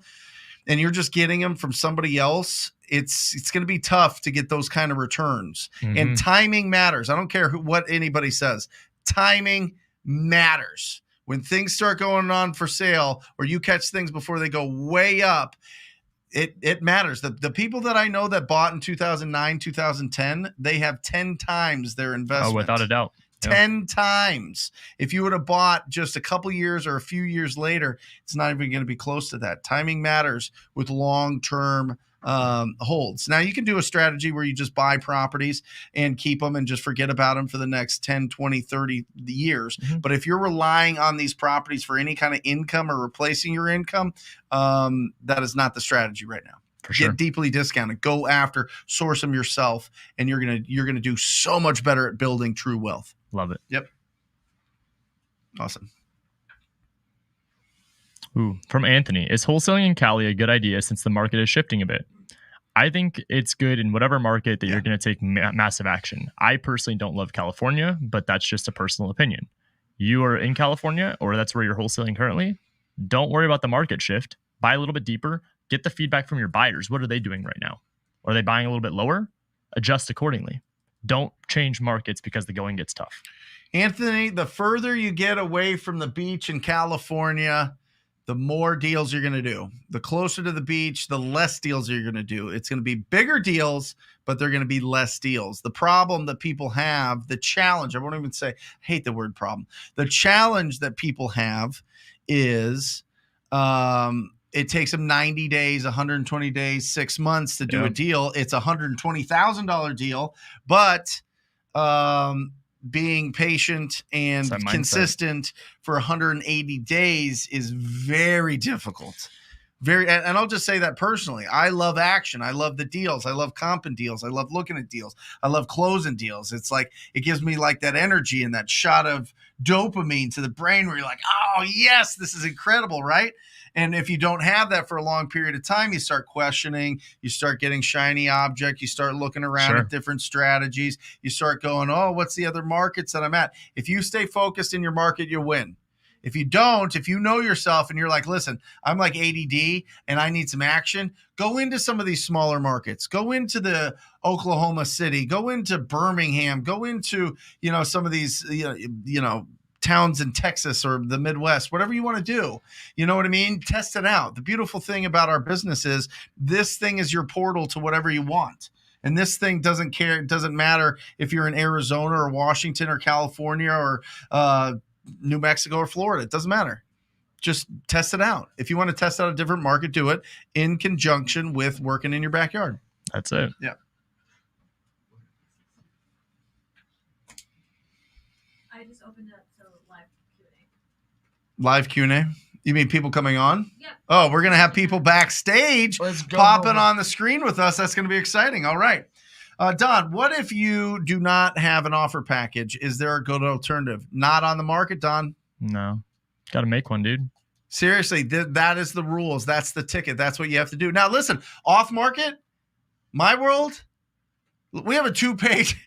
and you're just getting them from somebody else, it's going to be tough to get those kind of returns. And timing matters. I don't care what anybody says. Timing matters. When things start going on for sale, or you catch things before they go way up, it matters. The people that I know that bought in 2009, 2010, they have 10 times their investment. Oh, without a doubt. 10 times. If you would have bought just a couple years or a few years later, it's not even going to be close to that. Timing matters with long-term holds. Now, you can do a strategy where you just buy properties and keep them and just forget about them for the next 10, 20, 30 years. But if you're relying on these properties for any kind of income or replacing your income, that is not the strategy right now. For sure. Get deeply discounted. Go after, source them yourself, and you're gonna do so much better at building true wealth. Love it. Yep. Awesome. Ooh, from Anthony, is wholesaling in Cali a good idea since the market is shifting a bit? I think it's good in whatever market that you're going to take massive action. I personally don't love California, but that's just a personal opinion. You are in California, or that's where you're wholesaling currently. Don't worry about the market shift. Buy a little bit deeper. Get the feedback from your buyers. What are they doing right now? Are they buying a little bit lower? Adjust accordingly. Don't change markets because the going gets tough. Anthony, the further you get away from the beach in California, the more deals you're going to do. The closer to the beach, the less deals you're going to do. It's going to be bigger deals, but they're going to be less deals. The problem that people have, the challenge, I won't even say, I hate the word problem. The challenge that people have is it takes them 90 days, 120 days, 6 months to do a deal. It's a $120,000 deal, but being patient and consistent for 180 days is very difficult. And I'll just say that personally. I love action. I love the deals. I love comping deals. I love looking at deals. I love closing deals. It's like, it gives me like that energy and that shot of dopamine to the brain where you're like, oh yes, this is incredible, right? And if you don't have that for a long period of time, you start questioning, you start getting shiny object, you start looking around at different strategies, you start going, oh, what's the other markets that I'm at? If you stay focused in your market, you'll win. If you don't, if you know yourself and you're like, listen, I'm like ADD and I need some action, go into some of these smaller markets. Go into the Oklahoma City, go into Birmingham, go into, some of these, towns in Texas or the Midwest, whatever you want to do. You know what I mean? Test it out. The beautiful thing about our business is this thing is your portal to whatever you want. And this thing doesn't care. It doesn't matter if you're in Arizona or Washington or California or New Mexico or Florida. It doesn't matter. Just test it out. If you want to test out a different market, do it in conjunction with working in your backyard. That's it. Yeah. I just opened up live Q&A. Live Q&A? You mean people coming on? Yep. Oh, we're going to have people backstage popping on the screen with us. That's going to be exciting. All right. Don, what if you do not have an offer package? Is there a good alternative? Not on the market, Don? No. Got to make one, dude. Seriously, that is the rules. That's the ticket. That's what you have to do. Now, listen, off market, my world, we have a two-page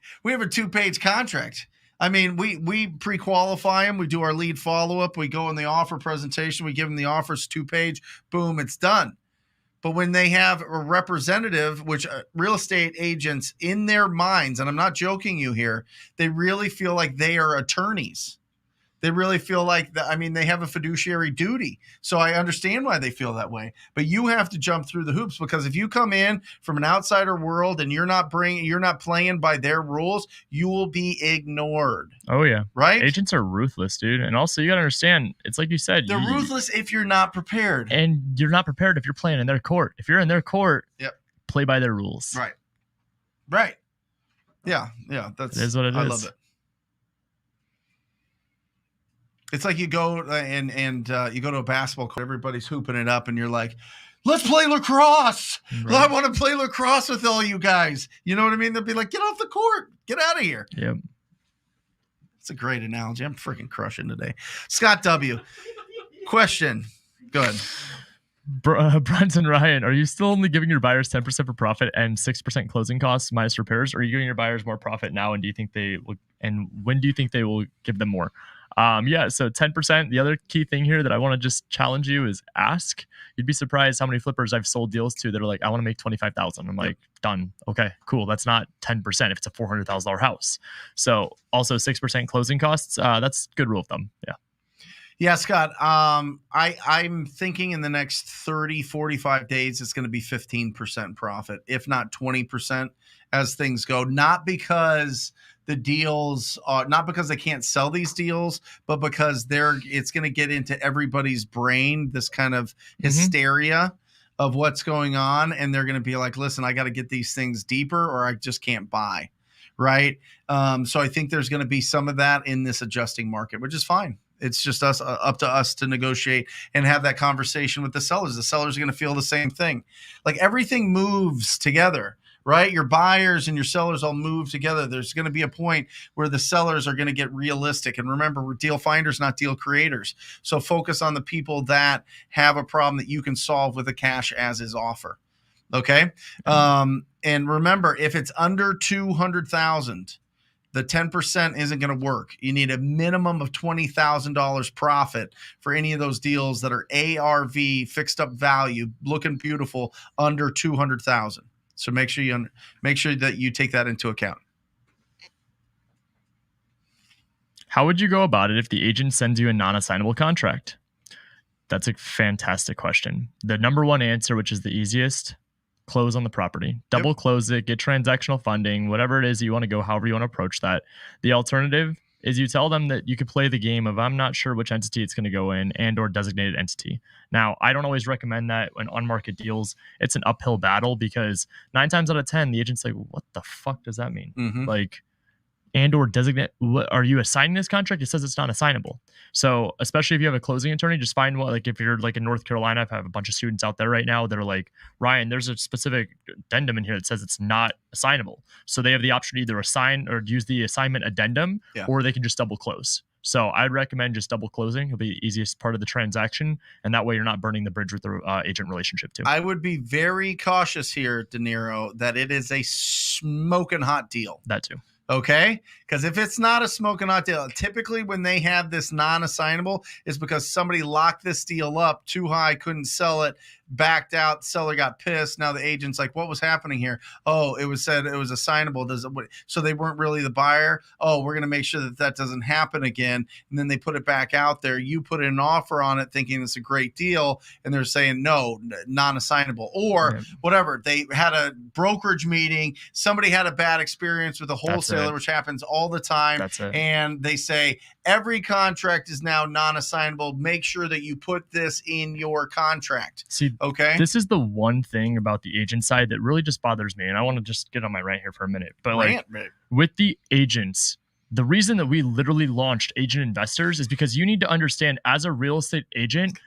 contract. I mean, we pre-qualify them. We do our lead follow-up. We go in the offer presentation. We give them the offers, 2-page. Boom, it's done. But when they have a representative, which real estate agents in their minds, and I'm not joking you here, they really feel like they are attorneys. They really feel like they have a fiduciary duty. So I understand why they feel that way. But you have to jump through the hoops, because if you come in from an outsider world and you're not playing by their rules, you will be ignored. Oh yeah. Right? Agents are ruthless, dude. And also you got to understand, it's like you said, they're ruthless if you're not prepared. And you're not prepared if you're playing in their court. If you're in their court, play by their rules. Right. Right. Yeah. Yeah. It is what it is. I love it. It's like you go and you go to a basketball court, everybody's hooping it up, and you're like, let's play lacrosse. Right. I want to play lacrosse with all you guys. You know what I mean? They'll be like, get off the court. Get out of here. Yep. It's a great analogy. I'm freaking crushing today. Scott W. Question. Go ahead. Bronson Ryan, are you still only giving your buyers 10% for profit and 6% closing costs minus repairs? Or are you giving your buyers more profit now? And do you think they will? And when do you think they will give them more? So 10%. The other key thing here that I want to just challenge you is ask. You'd be surprised how many flippers I've sold deals to that are like, I want to make $25,000. I'm like, done. Okay, cool. That's not 10% if it's a $400,000 house. So also 6% closing costs. That's good rule of thumb. Yeah. Yeah, Scott, I'm thinking in the next 30, 45 days, it's going to be 15% profit, if not 20% as things go. Not because the deals are, not because they can't sell these deals, but because it's going to get into everybody's brain, this kind of hysteria of what's going on. And they're going to be like, listen, I got to get these things deeper or I just can't buy. Right. So I think there's going to be some of that in this adjusting market, which is fine. It's just up to us to negotiate and have that conversation with the sellers. The sellers are going to feel the same thing. Like everything moves together, right? Your buyers and your sellers all move together. There's going to be a point where the sellers are going to get realistic. And remember, we're deal finders, not deal creators. So focus on the people that have a problem that you can solve with a cash as is offer. Okay. And remember, if it's under 200,000, the 10% isn't going to work. You need a minimum of $20,000 profit for any of those deals that are ARV, fixed up value, looking beautiful, under 200,000. So make sure that you take that into account. How would you go about it if the agent sends you a non-assignable contract? That's a fantastic question. The number one answer, which is the easiest, close on the property. Double close it, get transactional funding, whatever it is you want to go, however you want to approach that. The alternative is you tell them that you could play the game of I'm not sure which entity it's going to go in and or designated entity. Now, I don't always recommend that when on market deals. It's an uphill battle because 9 times out of 10, the agent's like, what the fuck does that mean? Like, and or designate, what, are you assigning this contract? It says it's not assignable. So especially if you have a closing attorney, just find one. Like if you're like in North Carolina, I have a bunch of students out there right now that are like, Ryan, there's a specific addendum in here that says it's not assignable. So they have the option to either assign or use the assignment addendum, or they can just double close. So I'd recommend just double closing. It'll be the easiest part of the transaction. And that way you're not burning the bridge with the agent relationship too. I would be very cautious here, De Niro, that it is a smoking hot deal. That too. Okay, because if it's not a smoking hot deal, typically when they have this non-assignable, it's because somebody locked this deal up too high, couldn't sell it, backed out, seller got pissed. Now the agent's like, what was happening here? Oh, it was said it was assignable. So they weren't really the buyer. Oh, we're going to make sure that that doesn't happen again. And then they put it back out there. You put an offer on it thinking it's a great deal. And they're saying, no, non-assignable or whatever. They had a brokerage meeting. Somebody had a bad experience with a wholesaler, which happens all the time. And they say, every contract is now non-assignable. Make sure that you put this in your contract. See, this is the one thing about the agent side that really just bothers me. And I want to just get on my rant here for a minute. But with the agents, the reason that we literally launched Agent Investors is because you need to understand as a real estate agent,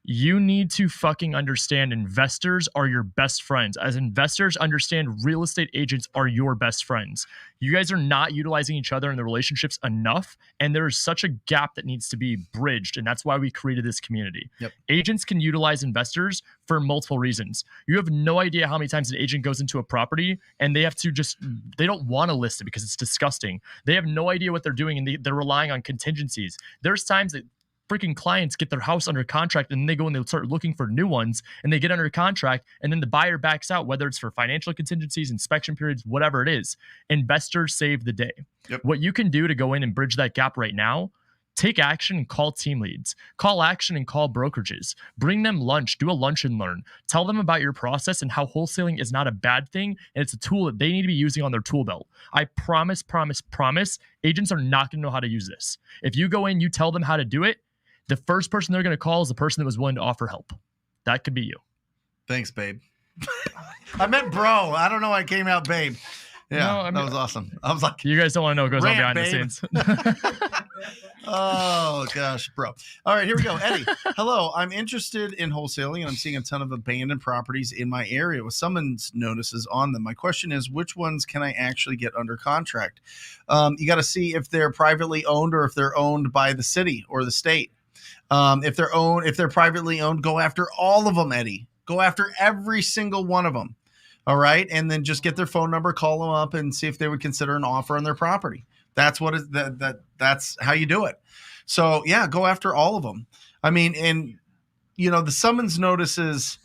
you need to fucking understand investors are your best friends. As investors, understand real estate agents are your best friends. You guys are not utilizing each other in the relationships enough. And there is such a gap that needs to be bridged. And that's why we created this community. Agents can utilize investors for multiple reasons. You have no idea how many times an agent goes into a property and they have to they don't want to list it because it's disgusting. They have no idea what they're doing and they're relying on contingencies. There's times that freaking clients get their house under contract and then they go and they start looking for new ones and they get under contract and then the buyer backs out, whether it's for financial contingencies, inspection periods, whatever it is. Investors save the day. What you can do to go in and bridge that gap right now, take action and call team leads, call action and call brokerages, bring them lunch, do a lunch and learn, tell them about your process and how wholesaling is not a bad thing. And it's a tool that they need to be using on their tool belt. I promise, agents are not going to know how to use this. If you go in, you tell them how to do it, the first person they're going to call is the person that was willing to offer help. That could be you. Thanks, babe. I meant bro. I don't know why it came out babe. Yeah, that was awesome. I was like, you guys don't want to know what goes on behind the scenes. Oh, gosh, bro. All right, here we go. Eddie, hello. I'm interested in wholesaling, and I'm seeing a ton of abandoned properties in my area with summons notices on them. My question is, which ones can I actually get under contract? You got to see if they're privately owned or if they're owned by the city or the state. If they're privately owned, go after all of them, Eddie. Go after every single one of them. All right. And then just get their phone number, call them up and see if they would consider an offer on their property. That's what is that's how you do it. So yeah, go after all of them. I mean, and the summons notices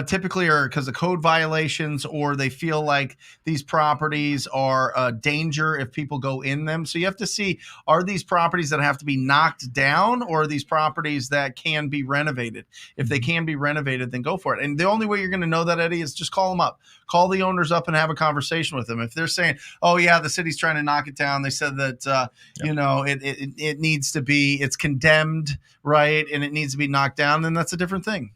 typically are because of code violations or they feel like these properties are a danger if people go in them. So you have to see, are these properties that have to be knocked down or are these properties that can be renovated? If they can be renovated, then go for it. And the only way you're going to know that, Eddie, is just call them up. Call the owners up and have a conversation with them. If they're saying, oh, yeah, the city's trying to knock it down. They said that, it needs to be, it's condemned, right? And it needs to be knocked down. Then that's a different thing.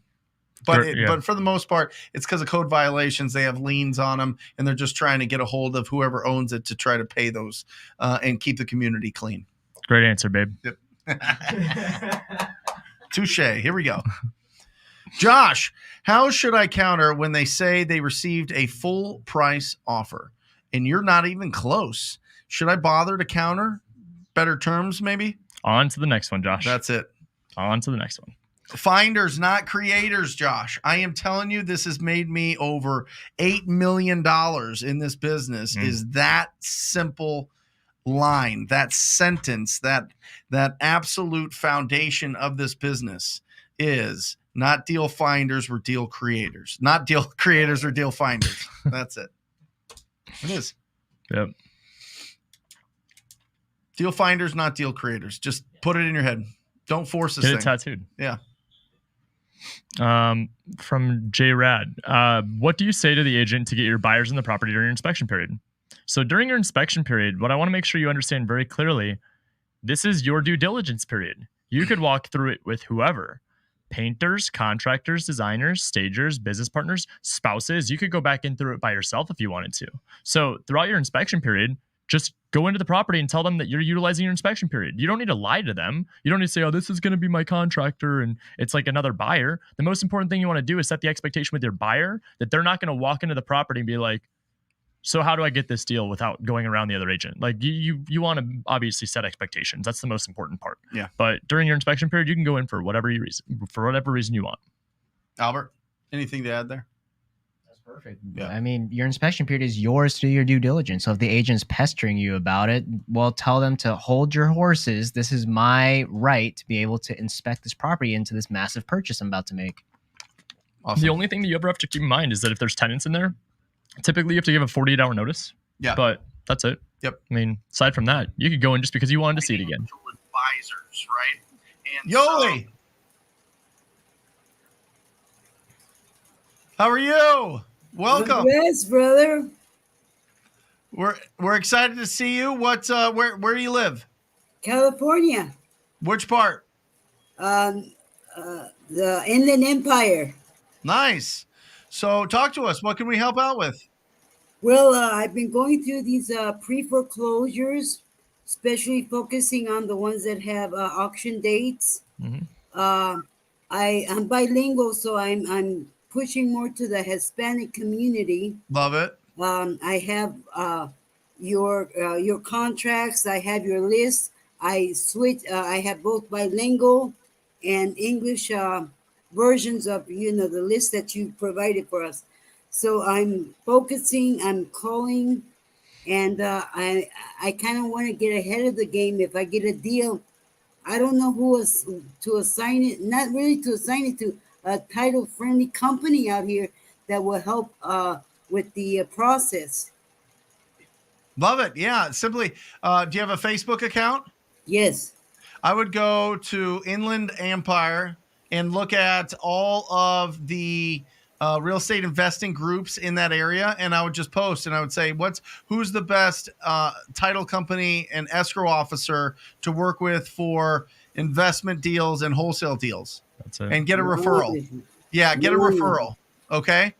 But for the most part, it's because of code violations. They have liens on them, and they're just trying to get a hold of whoever owns it to try to pay those and keep the community clean. Great answer, babe. Touche. Here we go. Josh, how should I counter when they say they received a full price offer and you're not even close? Should I bother to counter? Better terms, maybe? On to the next one, Josh. That's it. On to the next one. Finders, not creators, Josh. I am telling you, this has made me over $8 million in this business. Is that simple line, that sentence, that absolute foundation of this business is not deal finders, we're deal creators. Not deal creators or deal finders. That's it. It is. Yep. Deal finders, not deal creators. Just put it in your head. Don't force this thing. Get it tattooed. Yeah. From J Rad, what do you say to the agent to get your buyers in the property during your inspection period? So during your inspection period, what I want to make sure you understand very clearly, this is your due diligence period. You could walk through it with whoever. Painters, contractors, designers, stagers, business partners, spouses. You could go back in through it by yourself if you wanted to. So throughout your inspection period, just go into the property and tell them that you're utilizing your inspection period. You don't need to lie to them. You don't need to say, oh, this is going to be my contractor and it's like another buyer. The most important thing you want to do is set the expectation with your buyer that they're not going to walk into the property and be like, so how do I get this deal without going around the other agent? Like you want to obviously set expectations. That's the most important part. Yeah. But during your inspection period, you can go in for whatever reason you want. Albert, anything to add there? That's perfect. Yeah. I mean, your inspection period is yours to do your due diligence. So if the agent's pestering you about it, well, tell them to hold your horses. This is my right to be able to inspect this property into this massive purchase I'm about to make. Awesome. The only thing that you ever have to keep in mind is that if there's tenants in there, typically you have to give a 48-hour notice. Yeah. But that's it. Yep. I mean, aside from that, you could go in just because you wanted to see it again. Advisors, right? And Yoli, how are you? Welcome. Yes, brother. We're excited to see you. Where do you live? California. Which part? The Inland Empire. Nice. So talk to us. What can we help out with? Well, I've been going through these pre-foreclosures, especially focusing on the ones that have auction dates. Mm-hmm. I'm bilingual, so I'm pushing more to the Hispanic community. Love it. I have your contracts. I have your list. I have both bilingual and English versions of the list that you provided for us. So I'm focusing. I'm calling, and I kind of want to get ahead of the game. If I get a deal, I don't know who to assign it. Not really to assign it to a title-friendly company out here that will help with the process. Love it. Yeah. Simply, do you have a Facebook account? Yes. I would go to Inland Empire and look at all of the real estate investing groups in that area. And I would just post and I would say, who's the best title company and escrow officer to work with for investment deals and wholesale deals. That's it. And get a referral. Yeah, get a referral. Okay.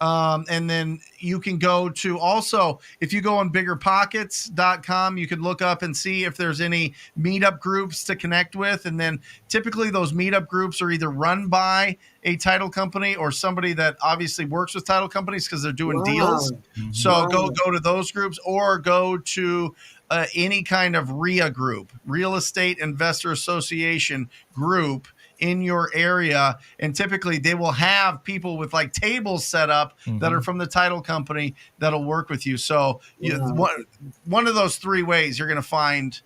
And then you can go to also, if you go on biggerpockets.com, you can look up and see if there's any meetup groups to connect with. And then typically those meetup groups are either run by a title company or somebody that obviously works with title companies because they're doing deals. So go to those groups or go to any kind of RIA group, Real Estate Investor Association group in your area, and typically they will have people with like tables set up that are from the title company that'll work with you. So one of those three ways you're going to find,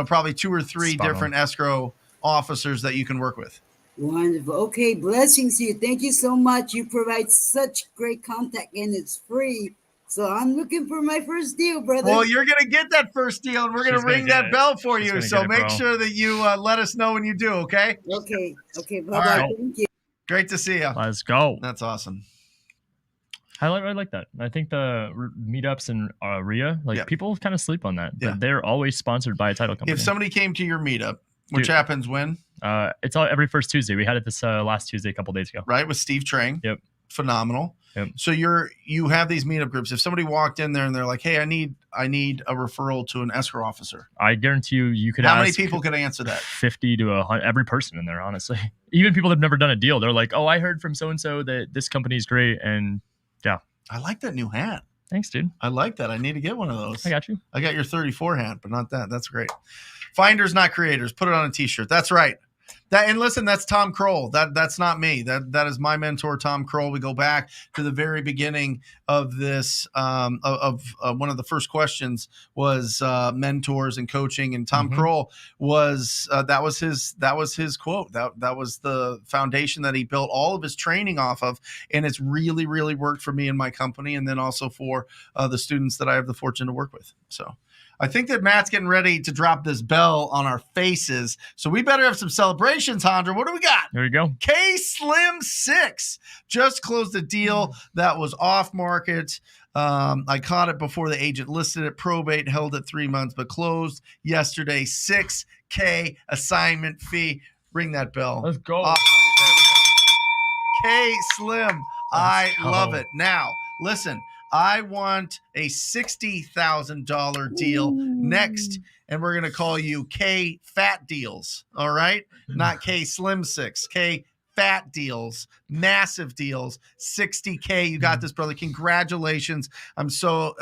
probably two or three different escrow officers that you can work with. Wonderful. Okay, blessings to you. Thank you so much. You provide such great contact, and it's free. So I'm looking for my first deal, brother. Well, you're going to get that first deal, and we're going to ring that bell for you. So make sure that you let us know when you do, okay? Okay. Bye-bye. Right. Thank you. Great to see you. Let's go. That's awesome. I like that. I think the meetups in RIA, people kind of sleep on that. But they're always sponsored by a title company. If somebody came to your meetup, which happens when? It's every first Tuesday. We had it this last Tuesday, a couple days ago. Right, with Steve Trang. Yep. Phenomenal. Yep. So you have these meetup groups. If somebody walked in there and they're like, "Hey, I need a referral to an escrow officer," I guarantee you could. How many people could answer that? 50 to 100. Every person in there, honestly. Even people that've never done a deal, they're like, "Oh, I heard from so and so that this company is great," and yeah. I like that new hat. Thanks, dude. I like that. I need to get one of those. I got you. I got your 34 hat, but not that. That's great. Finders, not creators. Put it on a t-shirt. That's right. And listen, that's Tom Kroll. That's not me. That is my mentor, Tom Kroll. We go back to the very beginning of this. One of the first questions was mentors and coaching, and Tom Kroll was that was his quote. That was the foundation that he built all of his training off of, and it's really, really worked for me and my company, and then also for the students that I have the fortune to work with. So. I think that Matt's getting ready to drop this bell on our faces, so we better have some celebration. congratulations, Hondra. What do we got? There you go. K Slim 6 just closed a deal that was off market. I caught it before the agent listed it. Probate held it 3 months, but closed yesterday. $6K assignment fee. Ring that bell. Let's go. K Slim. I love it. Now, listen, I want a $60,000 deal next, and we're going to call you K Fat Deals. All right? Not K Slim 6. K Fat Deals, massive deals, 60K. You got this, brother. Congratulations. I'm so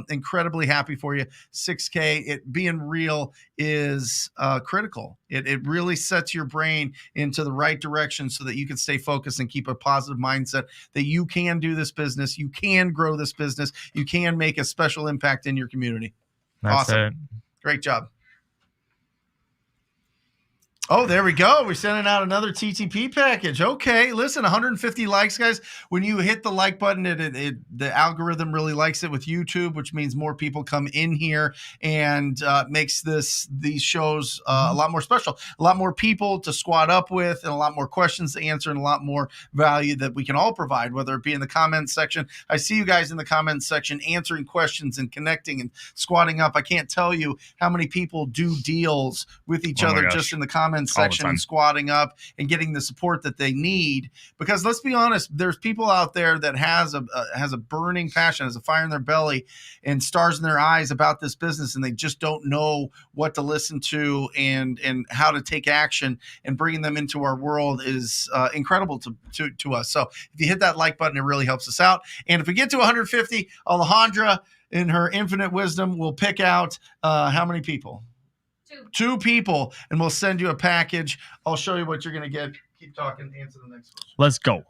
incredibly happy for you. 6K, it being real is critical. It really sets your brain into the right direction so that you can stay focused and keep a positive mindset that you can do this business. You can grow this business. You can make a special impact in your community. That's awesome. it. Great job. Oh, there we go. We're sending out another TTP package. Okay, listen, 150 likes, guys. When you hit the like button, the algorithm really likes it with YouTube, which means more people come in here and makes these shows a lot more special. A lot more people to squat up with, and a lot more questions to answer, and a lot more value that we can all provide, whether it be in the comments section. I see you guys in the comments section answering questions and connecting and squatting up. I can't tell you how many people do deals with each other just in the comments section and squatting up and getting the support that they need, because let's be honest, there's people out there that has a burning passion, has a fire in their belly and stars in their eyes about this business, and they just don't know what to listen to and how to take action, and bringing them into our world is incredible to us. So if you hit that like button, it really helps us out. And if we get to 150, Alejandra in her infinite wisdom will pick out how many people? Two people, and we'll send you a package. I'll show you what you're going to get. Keep talking. Answer the next question. Let's go.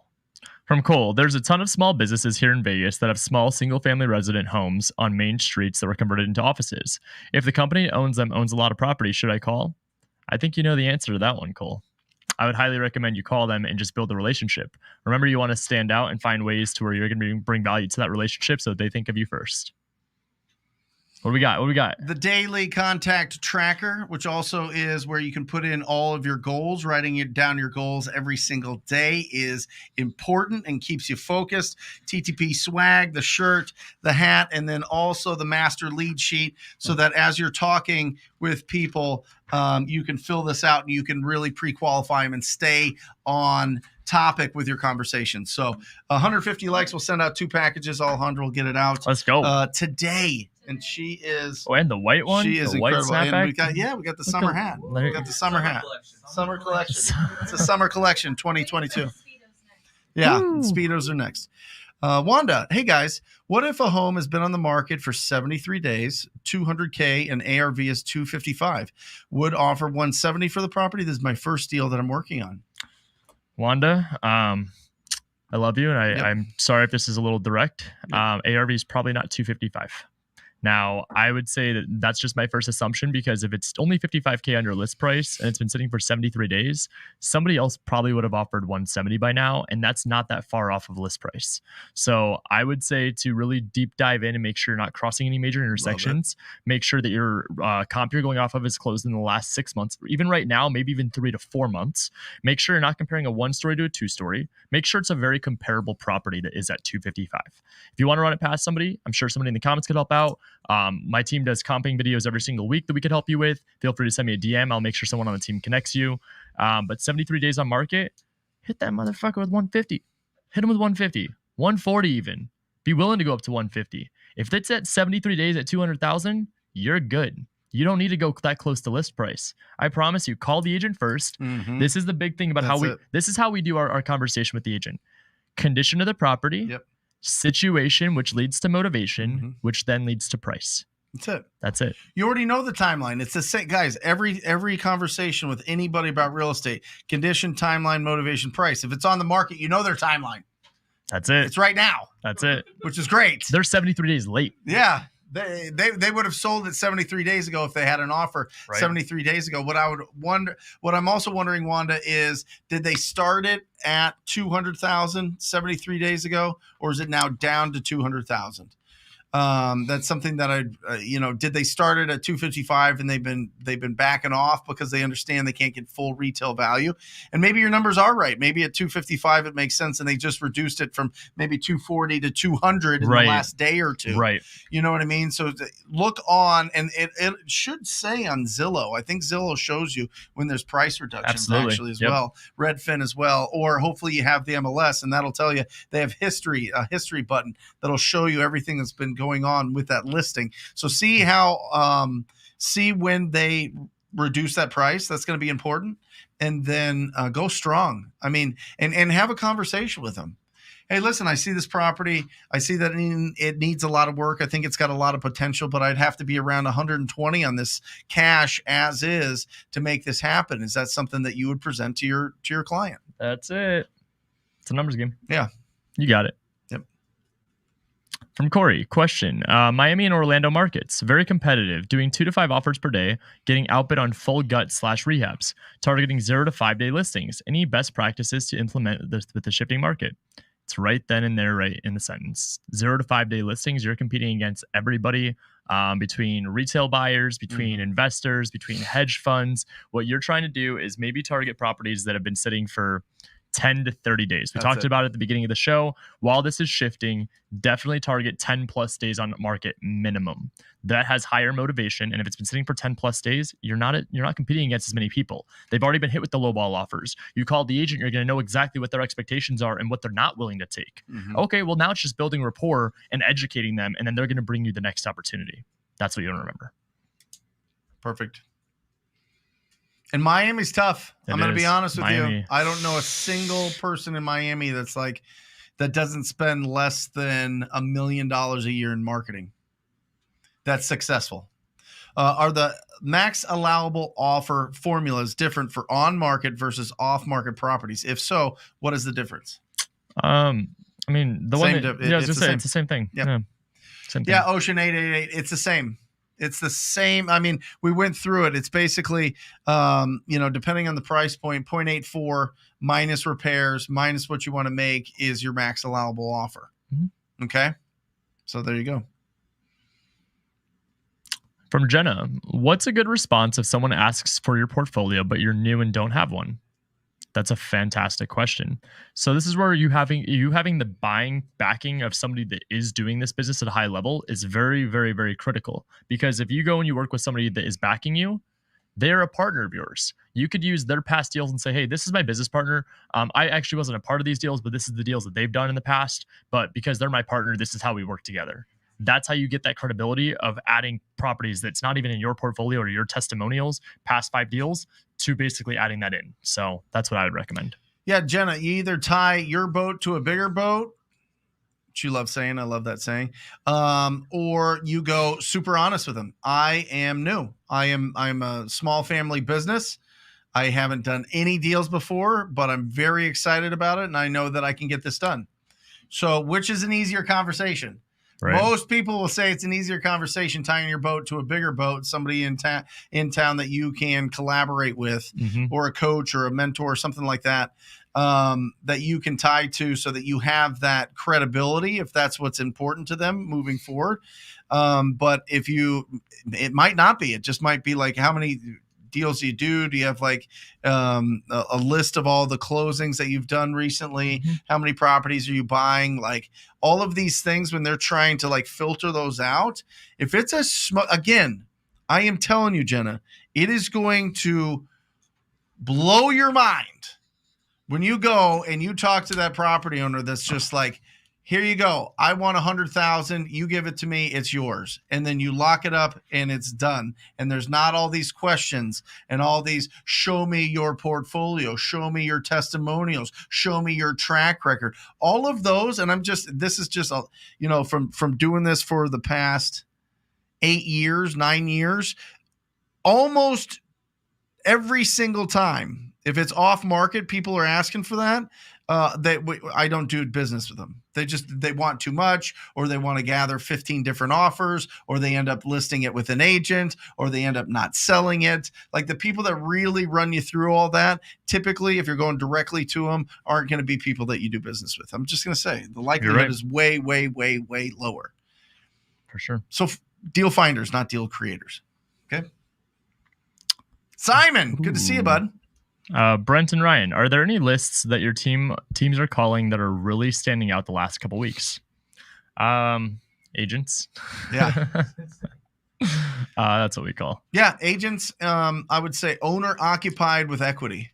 From Cole, there's a ton of small businesses here in Vegas that have small single-family resident homes on main streets that were converted into offices. If the company owns them, owns a lot of property, should I call? I think you know the answer to that one, Cole. I would highly recommend you call them and just build a relationship. Remember, you want to stand out and find ways to where you're going to bring value to that relationship so they think of you first. What do we got? What do we got? The daily contact tracker, which also is where you can put in all of your goals. Writing it down your goals every single day is important and keeps you focused. TTP swag, the shirt, the hat, and then also the master lead sheet, so that as you're talking with people, you can fill this out and you can really pre-qualify them and stay on topic with your conversation. So 150 likes, we'll send out 2 packages. Alejandra will get it out. Let's go. Today. And she is. Oh, and the white one. She is the incredible. White snapback. And we got the summer hat. We got the summer hat. Summer collection. It's a summer collection 2022. Yeah, Speedos are next. Wanda, hey guys, what if a home has been on the market for 73 days, 200K, and ARV is 255? Would offer 170 for the property. This is my first deal that I'm working on. Wanda, I love you, and I'm sorry if this is a little direct. ARV is probably not 255. Now, I would say that that's just my first assumption, because if it's only 55K under list price and it's been sitting for 73 days, somebody else probably would have offered 170 by now, and that's not that far off of list price. So I would say to really deep dive in and make sure you're not crossing any major intersections. Make sure that your comp you're going off of is closed in the last 6 months, or even right now, maybe even 3 to 4 months. Make sure you're not comparing a 1-story to a 2-story. Make sure it's a very comparable property that is at 255. If you want to run it past somebody, I'm sure somebody in the comments could help out. My team does comping videos every single week that we could help you with. Feel free to send me a DM. I'll make sure someone on the team connects you. But 73 days on market, hit that motherfucker with 150. Hit him with 150, 140 even. Be willing to go up to 150. If it's at 73 days at 200,000, you're good. You don't need to go that close to list price. I promise you, call the agent first. Mm-hmm. This is the big thing about this is how we do our conversation with the agent. Condition of the property. Yep. Situation, which leads to motivation, which then leads to price. That's it. You already know the timeline. It's the same, guys. Every conversation with anybody about real estate: condition, timeline, motivation, price. If it's on the market, you know their timeline. That's it. It's right now. That's it. Which is great. They're 73 days late. Yeah. They would have sold it 73 days ago if they had an offer 73 days ago. What I'm also wondering, Wanda, is did they start it at 200,000 73 days ago, or is it now down to 200,000? That's something that did they start it at 255 and they've been backing off because they understand they can't get full retail value. And maybe your numbers are right. Maybe at 255 it makes sense, and they just reduced it from maybe 240 to 200 in the last day or two. Right. You know what I mean? So look on, and it should say on Zillow. I think Zillow shows you when there's price reductions actually as well. Redfin as well, or hopefully you have the MLS, and that'll tell you they have a history button that'll show you everything that's been going on with that listing. So see when they reduce that price. That's going to be important. And then go strong. I mean, and have a conversation with them. Hey, listen, I see this property. I see that it needs a lot of work. I think it's got a lot of potential, but I'd have to be around 120 on this cash as is to make this happen. Is that something that you would present to your client? That's it. It's a numbers game. Yeah. You got it. Yep. From Corey, question. Miami and Orlando markets, very competitive, doing 2 to 5 offers per day, getting outbid on full gut / rehabs, targeting 0 to 5 day listings. Any best practices to implement this with the shifting market? It's right then and there, right in the sentence. 0 to 5 day listings, you're competing against everybody, between retail buyers, between investors, between hedge funds. What you're trying to do is maybe target properties that have been sitting for 10 to 30 days. We talked about it at the beginning of the show. While this is shifting, definitely target 10 plus days on market minimum. That has higher motivation. And if it's been sitting for 10 plus days, you're not competing against as many people. They've already been hit with the lowball offers. You call the agent, you're going to know exactly what their expectations are and what they're not willing to take. Okay, well now it's just building rapport and educating them, and then they're going to bring you the next opportunity. That's what you want to remember. Perfect. And Miami's tough. I'm going to be honest with you. I don't know a single person in Miami that doesn't spend less than $1 million a year in marketing. That's successful. Are the max allowable offer formulas different for on-market versus off-market properties? If so, what is the difference? I mean, it's the same thing. Yep. Yeah. Same thing. Yeah, Ocean 888. It's the same. It's the same. I mean, we went through it. It's basically, depending on the price point, 0.84 minus repairs, minus what you want to make is your max allowable offer. Okay. So there you go. From Jenna, what's a good response if someone asks for your portfolio, but you're new and don't have one? That's a fantastic question. So this is where you having the backing of somebody that is doing this business at a high level is very, very, very critical. Because if you go and you work with somebody that is backing you, they're a partner of yours. You could use their past deals and say, hey, this is my business partner. I actually wasn't a part of these deals, but this is the deals that they've done in the past. But because they're my partner, this is how we work together. That's how you get that credibility of adding properties that's not even in your portfolio or your testimonials, past 5 deals, to basically adding that in. So that's what I would recommend. Yeah, Jenna, you either tie your boat to a bigger boat, which you love saying, I love that saying, or you go super honest with them. I am new. I'm a small family business. I haven't done any deals before, but I'm very excited about it, and I know that I can get this done. So which is an easier conversation? Right. Most people will say it's an easier conversation tying your boat to a bigger boat, somebody in town that you can collaborate with, or a coach or a mentor or something like that, that you can tie to so that you have that credibility if that's what's important to them moving forward. But it might not be. It just might be like, how many deals you do? Do you have like a list of all the closings that you've done recently? How many properties are you buying? Like all of these things, when they're trying to like filter those out, if it's again, I am telling you, Jenna, it is going to blow your mind when you go and you talk to that property owner that's just like, here you go. I want 100,000. You give it to me. It's yours. And then you lock it up and it's done. And there's not all these questions and all these, show me your portfolio, show me your testimonials, show me your track record, all of those. And this is just, from doing this for the past 9 years, almost every single time, if it's off market, people are asking for that. I don't do business with them. They want too much, or they want to gather 15 different offers, or they end up listing it with an agent, or they end up not selling it. Like the people that really run you through all that, typically, if you're going directly to them, aren't going to be people that you do business with. I'm just going to say the likelihood is way, way, way, way lower. For sure. So deal finders, not deal creators. Okay. Simon, good to see you, bud. Brent and Ryan, are there any lists that your teams are calling that are really standing out the last couple weeks? Agents. Yeah. That's what we call. Yeah, agents. I would say owner occupied with equity.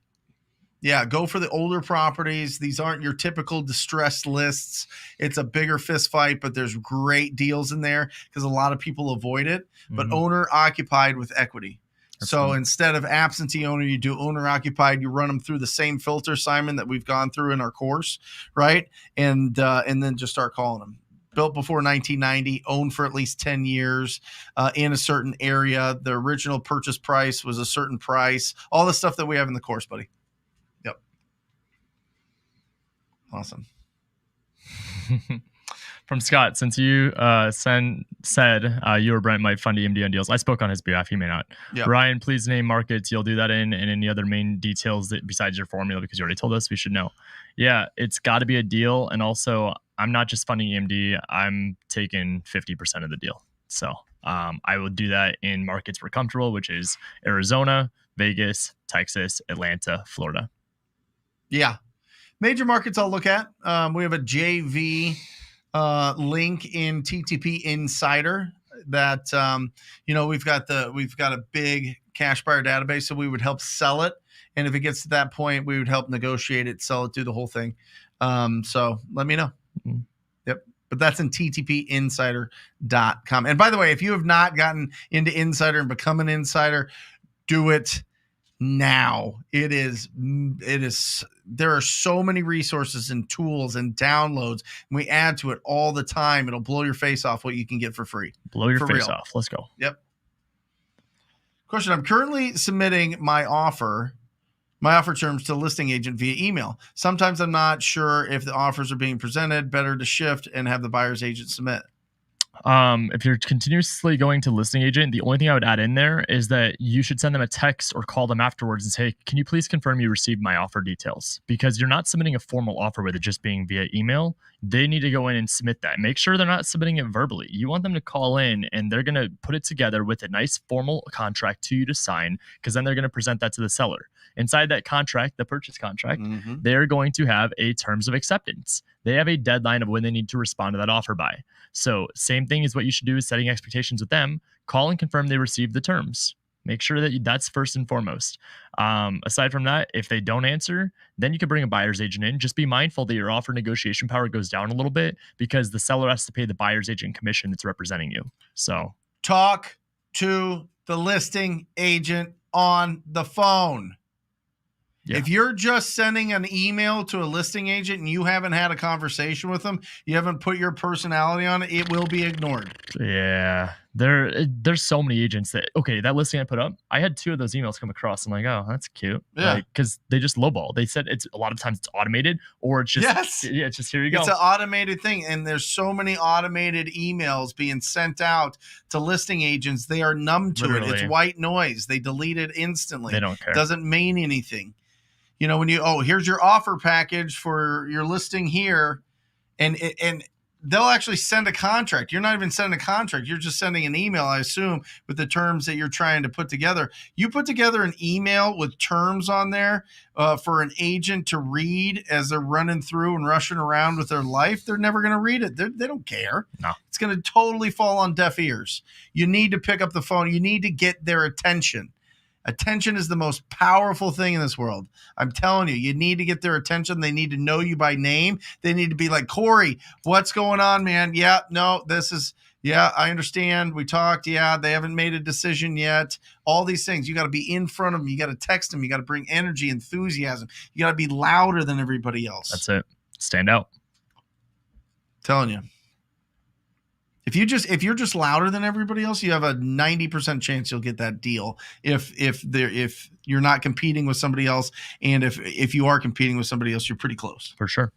Yeah, go for the older properties. These aren't your typical distressed lists. It's a bigger fist fight, but there's great deals in there because a lot of people avoid it. But owner occupied with equity. So instead of absentee owner, you do owner occupied. You run them through the same filter, Simon, that we've gone through in our course, right? And then just start calling them. Built before 1990, owned for at least 10 years, in a certain area. The original purchase price was a certain price. All the stuff that we have in the course, buddy. Yep. Awesome. From Scott, since you said you or Brent might fund EMD on deals, I spoke on his behalf. He may not. Yep. Ryan, please name markets you'll do that in and any other main details that besides your formula, because you already told us we should know. Yeah, it's got to be a deal. And also, I'm not just funding EMD. I'm taking 50% of the deal. So I will do that in markets we're comfortable, which is Arizona, Vegas, Texas, Atlanta, Florida. Yeah. Major markets I'll look at. We have a JV link in TTP Insider that we've got a big cash buyer database, so we would help sell it, and if it gets to that point, we would help negotiate it, sell it, do the whole thing. So let me know. Yep. But that's in ttpinsider.com. And by the way, if you have not gotten into Insider and become an insider, do it now. There are so many resources and tools and downloads, and we add to it all the time. It'll blow your face off what you can get for free. Blow your face off. Let's go. Yep. Question. I'm currently submitting my offer terms to listing agent via email. Sometimes I'm not sure if the offers are being presented. Better to shift and have the buyer's agent submit. If you're continuously going to listing agent, the only thing I would add in there is that you should send them a text or call them afterwards and say, can you please confirm you received my offer details? Because you're not submitting a formal offer with it just being via email. They need to go in and submit that. Make sure they're not submitting it verbally. You want them to call in and they're going to put it together with a nice formal contract to you to sign, because then they're going to present that to the seller. Inside that contract, the purchase contract, they're going to have a terms of acceptance. They have a deadline of when they need to respond to that offer by. So same thing is what you should do is setting expectations with them. Call and confirm they received the terms. Make sure that that's first and foremost. Aside from that, if they don't answer, then you can bring a buyer's agent in. Just be mindful that your offer negotiation power goes down a little bit because the seller has to pay the buyer's agent commission that's representing you. So talk to the listing agent on the phone. Yeah. If you're just sending an email to a listing agent and you haven't had a conversation with them, you haven't put your personality on it, it will be ignored. Yeah. There's so many agents that, that listing I put up, I had 2 of those emails come across. I'm like, oh, that's cute. Yeah. Because they just lowball. They said a lot of times it's automated or it's just, it's just here you go. It's an automated thing. And there's so many automated emails being sent out to listing agents. They are numb to it. It's white noise. They delete it instantly. They don't care. Doesn't mean anything. When here's your offer package for your listing here, and they'll actually send a contract. You're not even sending a contract. You're just sending an email, I assume, with the terms that you're trying to put together. You put together an email with terms on there for an agent to read as they're running through and rushing around with their life. They're never going to read it. They don't care. No. It's going to totally fall on deaf ears. You need to pick up the phone. You need to get their attention. Attention is the most powerful thing in this world. I'm telling you, you need to get their attention. They need to know you by name. They need to be like, Corey, what's going on, man? Yeah, no, I understand. We talked. Yeah, they haven't made a decision yet. All these things. You got to be in front of them. You got to text them. You got to bring energy, enthusiasm. You got to be louder than everybody else. That's it. Stand out. Telling you. If you're just louder than everybody else, you have a 90% chance you'll get that deal. If you're not competing with somebody else, and if you are competing with somebody else, you're pretty close. For sure.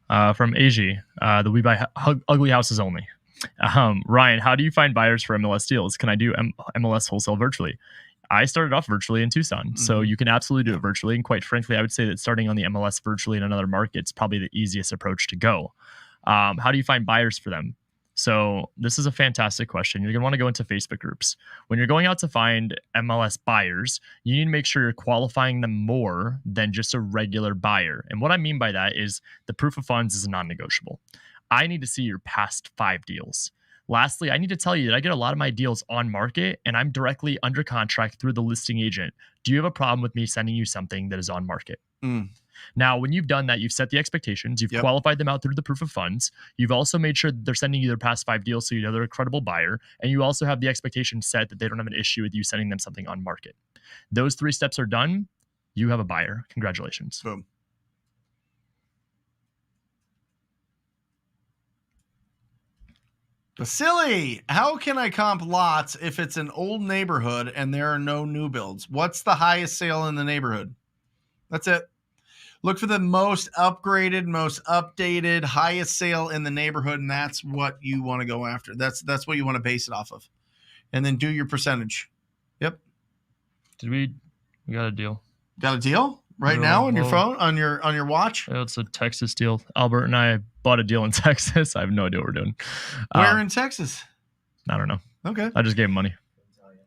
From AG, the We Buy Ugly Houses Only. Ryan, how do you find buyers for MLS deals? Can I do MLS wholesale virtually? I started off virtually in Tucson, so you can absolutely do it virtually. And quite frankly, I would say that starting on the MLS virtually in another market is probably the easiest approach to go. How do you find buyers for them? So this is a fantastic question. You're going to want to go into Facebook groups. When you're going out to find MLS buyers, you need to make sure you're qualifying them more than just a regular buyer. And what I mean by that is the proof of funds is a non-negotiable. I need to see your past 5 deals. Lastly, I need to tell you that I get a lot of my deals on market and I'm directly under contract through the listing agent. Do you have a problem with me sending you something that is on market? Now, when you've done that, you've set the expectations, you've qualified them out through the proof of funds. You've also made sure that they're sending you their past 5 deals so you know they're a credible buyer. And you also have the expectation set that they don't have an issue with you sending them something on market. Those 3 steps are done. You have a buyer. Congratulations. Boom. Vasily, how can I comp lots if it's an old neighborhood and there are no new builds? What's the highest sale in the neighborhood? That's it. Look for the most upgraded, most updated, highest sale in the neighborhood, and that's what you want to go after. That's what you want to base it off of. And then do your percentage. Yep. We got a deal. Got a deal right now on your phone, on your watch? It's a Texas deal. Albert and I bought a deal in Texas. I have no idea what we're doing. Where in Texas? I don't know. Okay. I just gave him money.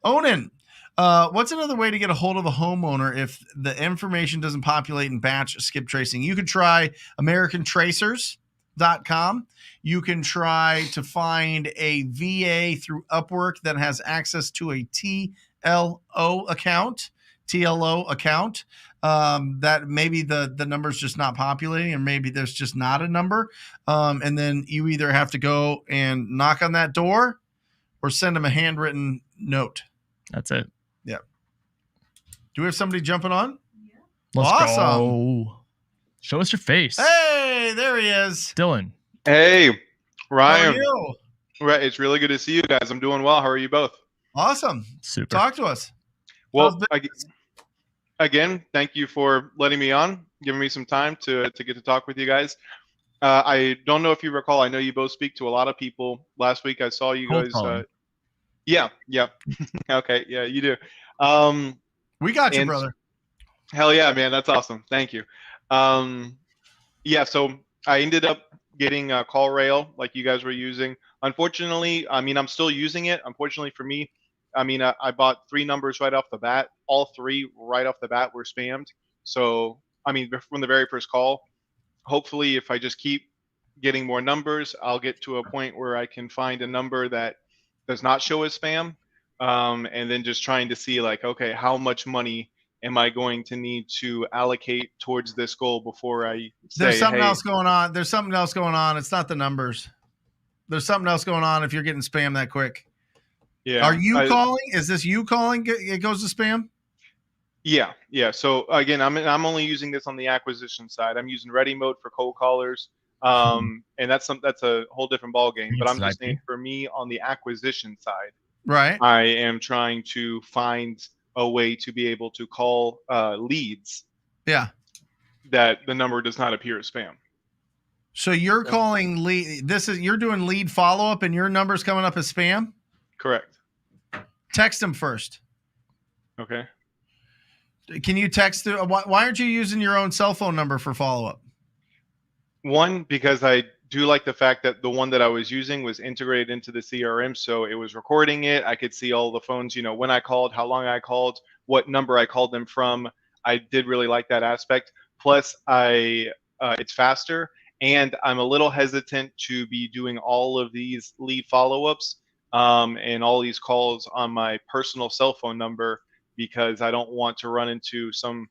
Onan. What's another way to get a hold of a homeowner if the information doesn't populate in batch skip tracing? You could try AmericanTracers.com. You can try to find a VA through Upwork that has access to a TLO account. That maybe the number's just not populating, or maybe there's just not a number. And then you either have to go and knock on that door or send them a handwritten note. That's it. Yeah. Do we have somebody jumping on? Yeah. Let's go. Show us your face. Hey, there he is. Dylan. Hey, Ryan. How are you? Right, it's really good to see you guys. I'm doing well. How are you both? Awesome. Super. Talk to us. Well, again, thank you for letting me on, giving me some time to get to talk with you guys. I don't know if you recall. I know you both speak to a lot of people. Last week, I saw you guys. Yeah. Okay. Yeah, you do. We got you, brother. Hell yeah, man. That's awesome. Thank you. Yeah, so I ended up getting a call rail like you guys were using. Unfortunately, I mean, I'm still using it. Unfortunately for me, I mean, I bought 3 numbers right off the bat. All 3 right off the bat were spammed. So, I mean, from the very first call, hopefully if I just keep getting more numbers, I'll get to a point where I can find a number that does not show as spam. And then just trying to see like, okay, how much money am I going to need to allocate towards this goal before I say, there's something else going on. There's something else going on. It's not the numbers. There's something else going on if you're getting spam that quick. Yeah. Are you calling? Is this you calling? It goes to spam? Yeah. So again, I'm only using this on the acquisition side. I'm using Ready Mode for cold callers. And that's a whole different ball game. But I'm just saying, for me on the acquisition side, right, I am trying to find a way to be able to call leads. Yeah. That the number does not appear as spam. So you're calling lead. You're doing lead follow up, and your number's coming up as spam. Correct. Text them first. Okay. Can you text? Why aren't you using your own cell phone number for follow up? One, because I do like the fact that the one that I was using was integrated into the CRM, so it was recording it. I could see all the phones, when I called, how long I called, what number I called them from. I did really like that aspect. Plus, it's faster, and I'm a little hesitant to be doing all of these lead follow-ups and all these calls on my personal cell phone number, because I don't want to run into some,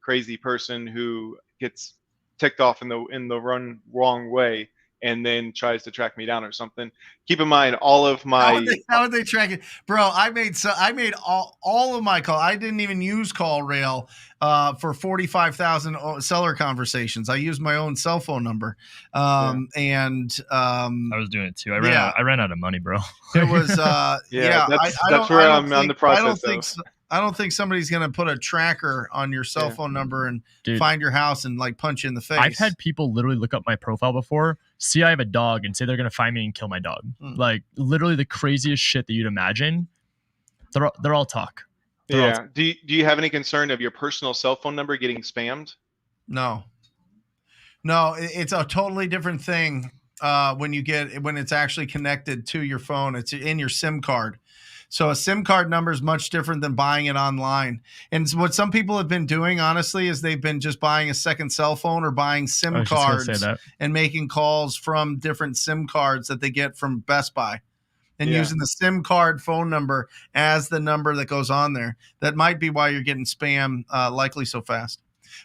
crazy person who gets ticked off in the wrong way and then tries to track me down or something. Keep in mind, all of my how would they track it, bro? I made all of my call. I didn't even use call rail for 45,000 seller conversations. I used my own cell phone number, and I was doing it too. I ran out of money, bro. It was that's where I'm on the process. I don't think somebody's going to put a tracker on your cell phone number and find your house and like punch you in the face. I've had people literally look up my profile before, see I have a dog, and say they're going to find me and kill my dog. Like literally the craziest shit that you'd imagine. They're all talk. Do you have any concern of your personal cell phone number getting spammed? No, it's a totally different thing. when it's actually connected to your phone. It's in your SIM card. So a SIM card number is much different than buying it online. And what some people have been doing, honestly, is they've been just buying a second cell phone or buying SIM cards and making calls from different SIM cards that they get from Best Buy and using the SIM card phone number as the number that goes on there. That might be why you're getting spam likely so fast.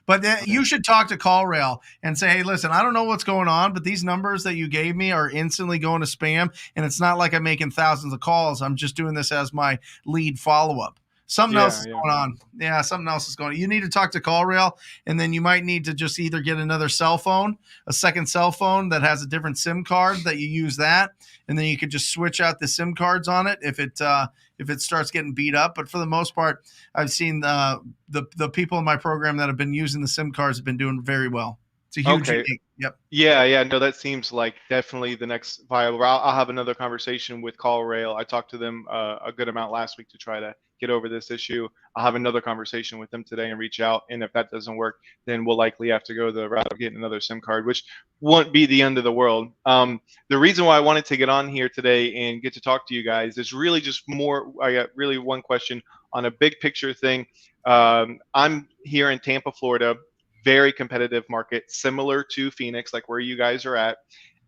But you should talk to CallRail and say, hey, listen, I don't know what's going on, but these numbers that you gave me are instantly going to spam. And it's not like I'm making thousands of calls. I'm just doing this as my lead follow-up. Something else is going on. Yeah, something else is going on. You need to talk to CallRail, and then you might need to just either get another cell phone, a second cell phone that has a different SIM card that you use that, and then you could just switch out the SIM cards on it if it starts getting beat up. But for the most part, I've seen the people in my program that have been using the SIM cards have been doing very well. It's a huge unique. Yep. Yeah. No, that seems like definitely the next viable route. I'll have another conversation with CallRail. I talked to them a good amount last week to try to get over this issue. I'll have another conversation with them today and reach out. And if that doesn't work, then we'll likely have to go the route of getting another SIM card, which won't be the end of the world. The reason why I wanted to get on here today and get to talk to you guys is really just more, I got really one question on a big picture thing. I'm here in Tampa, Florida, very competitive market, similar to Phoenix, like where you guys are at.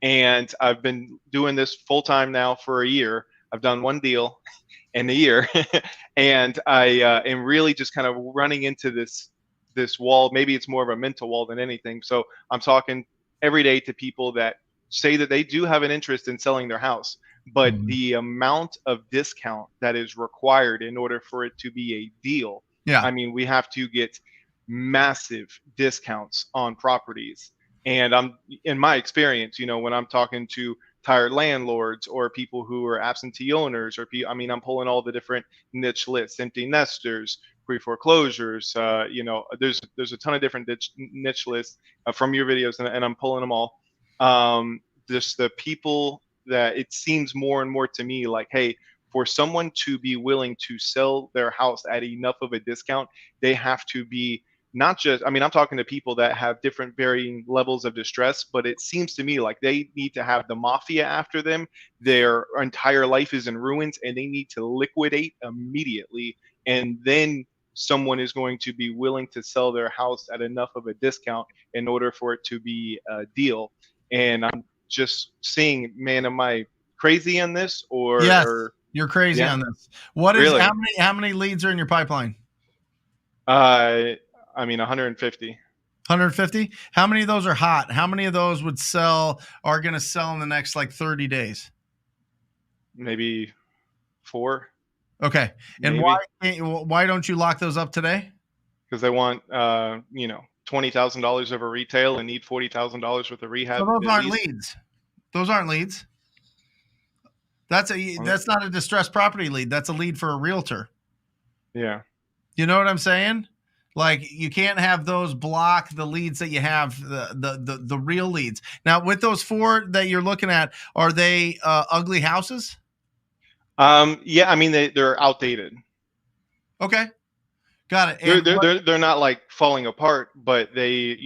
And I've been doing this full time now for a year. I've done one deal in a year. And I am really just kind of running into this wall. Maybe it's more of a mental wall than anything. So I'm talking every day to people that say that they do have an interest in selling their house, but the amount of discount that is required in order for it to be a deal. Yeah. I mean, we have to get massive discounts on properties. And in my experience, when I'm talking to tired landlords or people who are absentee owners, or I'm pulling all the different niche lists, empty nesters, pre-foreclosures, there's a ton of different niche lists from your videos, and I'm pulling them all. Just the people that it seems more and more to me like, hey, for someone to be willing to sell their house at enough of a discount, they have to be not just, I'm talking to people that have different varying levels of distress, but it seems to me like they need to have the mafia after them. Their entire life is in ruins and they need to liquidate immediately. And then someone is going to be willing to sell their house at enough of a discount in order for it to be a deal. And I'm just seeing, man, am I crazy on this or? Yes, you're crazy on this. What is, really? How many leads are in your pipeline? 150. 150? How many of those are hot? How many of those are going to sell in the next 30 days? Maybe 4. Okay. And why don't you lock those up today? Because they want, $20,000 over retail and need $40,000 worth of rehab. So those aren't leads. Those aren't leads. That's not a distressed property lead. That's a lead for a realtor. Yeah. You know what I'm saying? You can't have those block the leads that you have, the real leads. Now, with those 4 that you're looking at, are they ugly houses? Yeah, they're outdated. Okay, got it. They're not falling apart, but they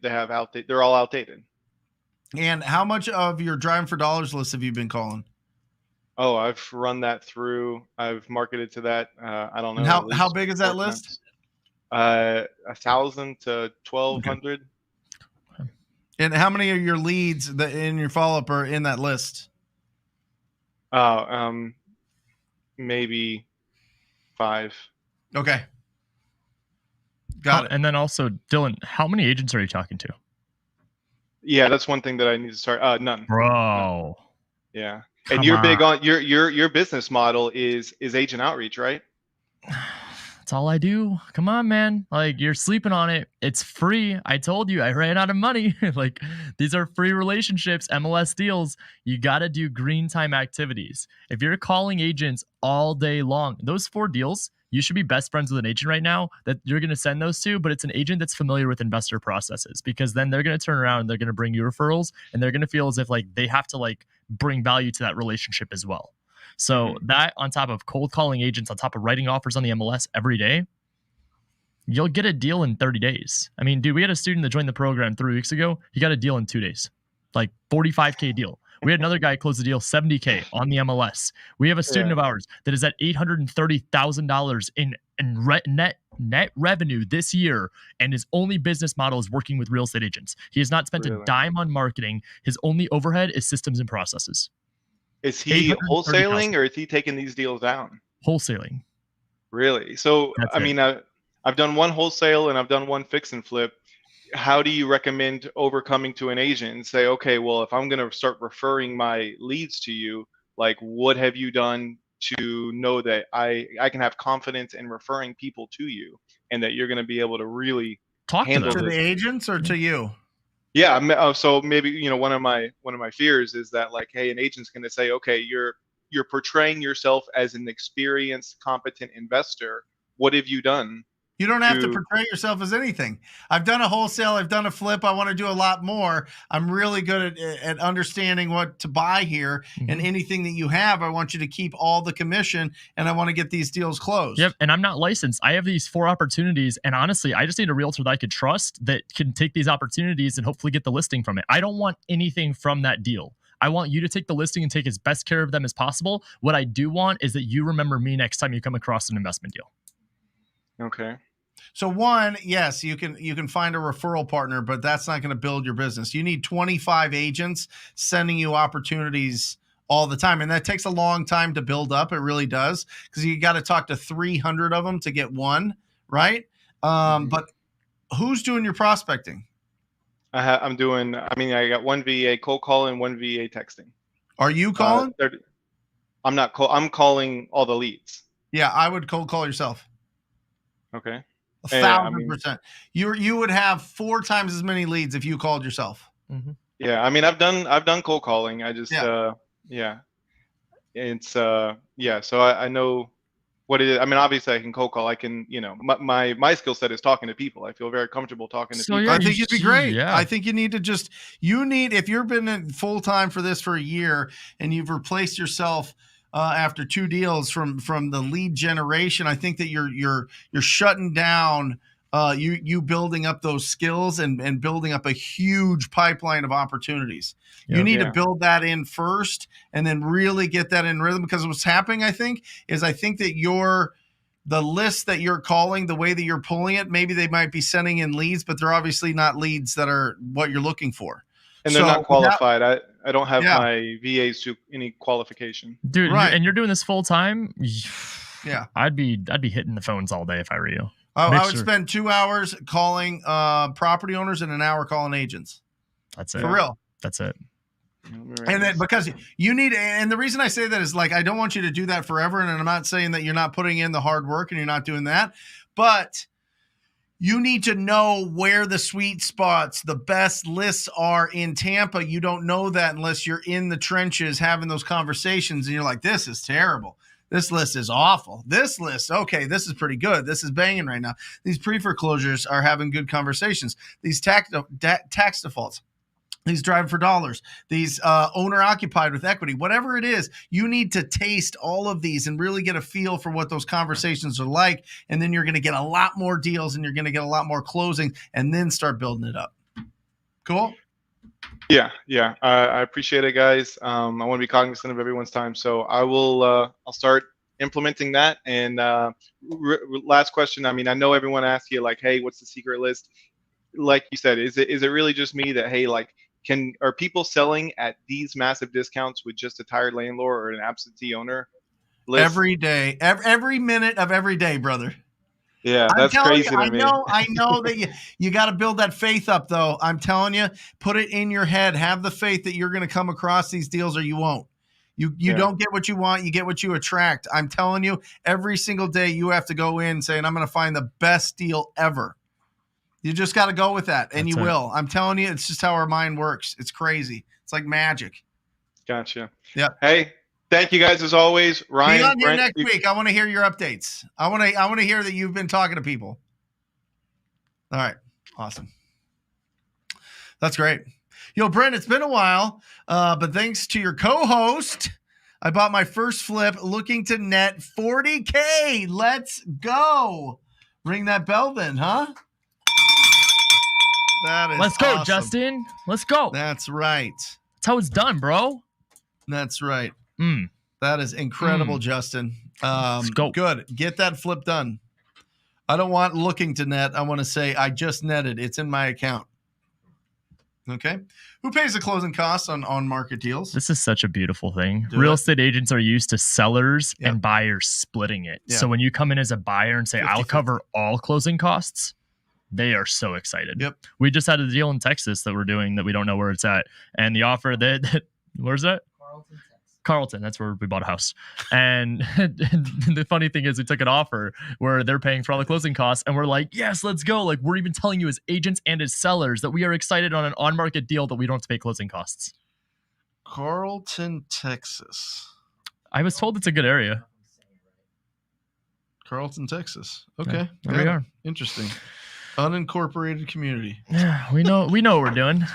have outdated. They're all outdated. And how much of your Driving for Dollars list have you been calling? Oh, I've run that through. I've marketed to that. I don't know. And how big is that list? 1,000 to 1,200. Okay. And how many of your leads that in your follow-up are in that list? Maybe 5. Okay. Got it. And then also, Dylan, how many agents are you talking to? Yeah, that's one thing that I need to start. None. Bro. None. Yeah. And you're big on your business model is agent outreach, right? That's all I do. Come on, man. You're sleeping on it. It's free. I told you I ran out of money. These are free relationships, MLS deals. You got to do green time activities. If you're calling agents all day long, those 4 deals, you should be best friends with an agent right now that you're going to send those to, but it's an agent that's familiar with investor processes, because then they're going to turn around and they're going to bring you referrals, and they're going to feel as if they have to bring value to that relationship as well. So that on top of cold calling agents, on top of writing offers on the MLS every day, you'll get a deal in 30 days. Dude, we had a student that joined the program 3 weeks ago. He got a deal in 2 days. like 45K deal. We had another guy close the deal 70K on the MLS. We have a student of ours that is at $830,000 in net revenue this year, and his only business model is working with real estate agents. He has not spent a dime on marketing. His only overhead is systems and processes. Is he wholesaling or is he taking these deals down? Wholesaling. Really? So, That's I mean, I've done one wholesale and I've done one fix and flip. How do you recommend overcoming to an agent and say, okay, well, if I'm going to start referring my leads to you, like, what have you done to know that I can have confidence in referring people to you and that you're going to be able to really handle to the agents or to you? Yeah. So maybe, one of my fears is that, like, hey, an agent's going to say, okay, you're portraying yourself as an experienced, competent investor. What have you done? You don't have to portray yourself as anything. I've done a wholesale. I've done a flip. I want to do a lot more. I'm really good at understanding what to buy here. And anything that you have, I want you to keep all the commission, and I want to get these deals closed. Yep. And I'm not licensed. I have these 4 opportunities. And honestly, I just need a realtor that I could trust that can take these opportunities and hopefully get the listing from it. I don't want anything from that deal. I want you to take the listing and take as best care of them as possible. What I do want is that you remember me next time you come across an investment deal. Okay. So one, yes, you can find a referral partner, but that's not going to build your business. You need 25 agents sending you opportunities all the time. And that takes a long time to build up. It really does. Because you got to talk to 300 of them to get one, right? But who's doing your prospecting? I got one VA cold calling, one VA texting. Are you calling? I'm not I'm calling all the leads. Yeah, I would cold call yourself. Okay. 1,000%. You would have 4 times as many leads if you called yourself. Yeah, I mean, I've done cold calling. I just it's So I know what it is. I mean, obviously I can cold call. I can, my skill set is talking to people. I feel very comfortable talking to people. I think you'd be great. Yeah. I think you need to if you've been in full time for this for a year and you've replaced yourself after 2 deals from the lead generation, I think that you're shutting down you building up those skills and building up a huge pipeline of opportunities. You need to build that in first and then really get that in rhythm, because what's happening, I think that the list that you're calling, the way that you're pulling it, maybe they might be sending in leads, but they're obviously not leads that are what you're looking for. And they're not qualified. I don't have my VAs to any qualification. Dude, right. And you're doing this full time? Yeah. I'd be hitting the phones all day if I were you. I would spend 2 hours calling property owners and an hour calling agents. That's it. For real. That's it. And then because you need, and the reason I say that is, like, I don't want you to do that forever. And I'm not saying that you're not putting in the hard work and you're not doing that, but you need to know where the sweet spots, the best lists are in Tampa. You don't know that unless you're in the trenches having those conversations and you're like, this is terrible. This list is awful. This list, okay, this is pretty good. This is banging right now. These pre-foreclosures are having good conversations. These tax defaults, these driving for dollars, these owner-occupied with equity, whatever it is, you need to taste all of these and really get a feel for what those conversations are like. And then you're going to get a lot more deals and you're going to get a lot more closing and then start building it up. Cool? Yeah. I appreciate it, guys. I want to be cognizant of everyone's time, so I will. I'll start implementing that. And last question. I mean, I know everyone asks you, like, hey, what's the secret list? Like you said, is it really just me that, hey, like, are people selling at these massive discounts with just a tired landlord or an absentee owner list? Every day, every minute of every day, brother. Yeah, that's crazy to me. I know that you got to build that faith up, though. I'm telling you, put it in your head. Have the faith that you're going to come across these deals or you won't. You don't get what you want. You get what you attract. I'm telling you, every single day you have to go in saying, I'm going to find the best deal ever. You just got to go with that, and you will. I'm telling you, it's just how our mind works. It's crazy. It's like magic. Gotcha. Yeah. Hey, thank you guys as always. Ryan, be on here next week. I want to hear your updates. I want to hear that you've been talking to people. All right. Awesome. That's great. Yo, Brent, it's been a while, but thanks to your co-host, I bought my first flip looking to net 40K. Let's go. Ring that bell then, huh? That is Let's go, awesome. Justin. Let's go. That's right. That's how it's done, bro. That's right. Mm. That is incredible, Justin. Let's go. Good. Get that flip done. I don't want looking to net. I want to say I just netted. It's in my account. Okay. Who pays the closing costs on market deals? This is such a beautiful thing. Do Real it. estate agents are used to sellers Yep. and buyers splitting it. Yeah. So when you come in as a buyer and say, 50-50. I'll cover all closing costs, they are so excited. Yep. We just had a deal in Texas that we're doing that we don't know where it's at. And the offer that where's that? Carlton, that's where we bought a house. And the funny thing is we took an offer where they're paying for all the closing costs and we're like, yes, let's go. Like we're even telling you as agents and as sellers that we are excited on an on-market deal that we don't have to pay closing costs. Carlton, Texas. I was told it's a good area. Carlton, Texas. Okay. Yeah, there we are. Interesting. Unincorporated community. Yeah, we know what we're doing.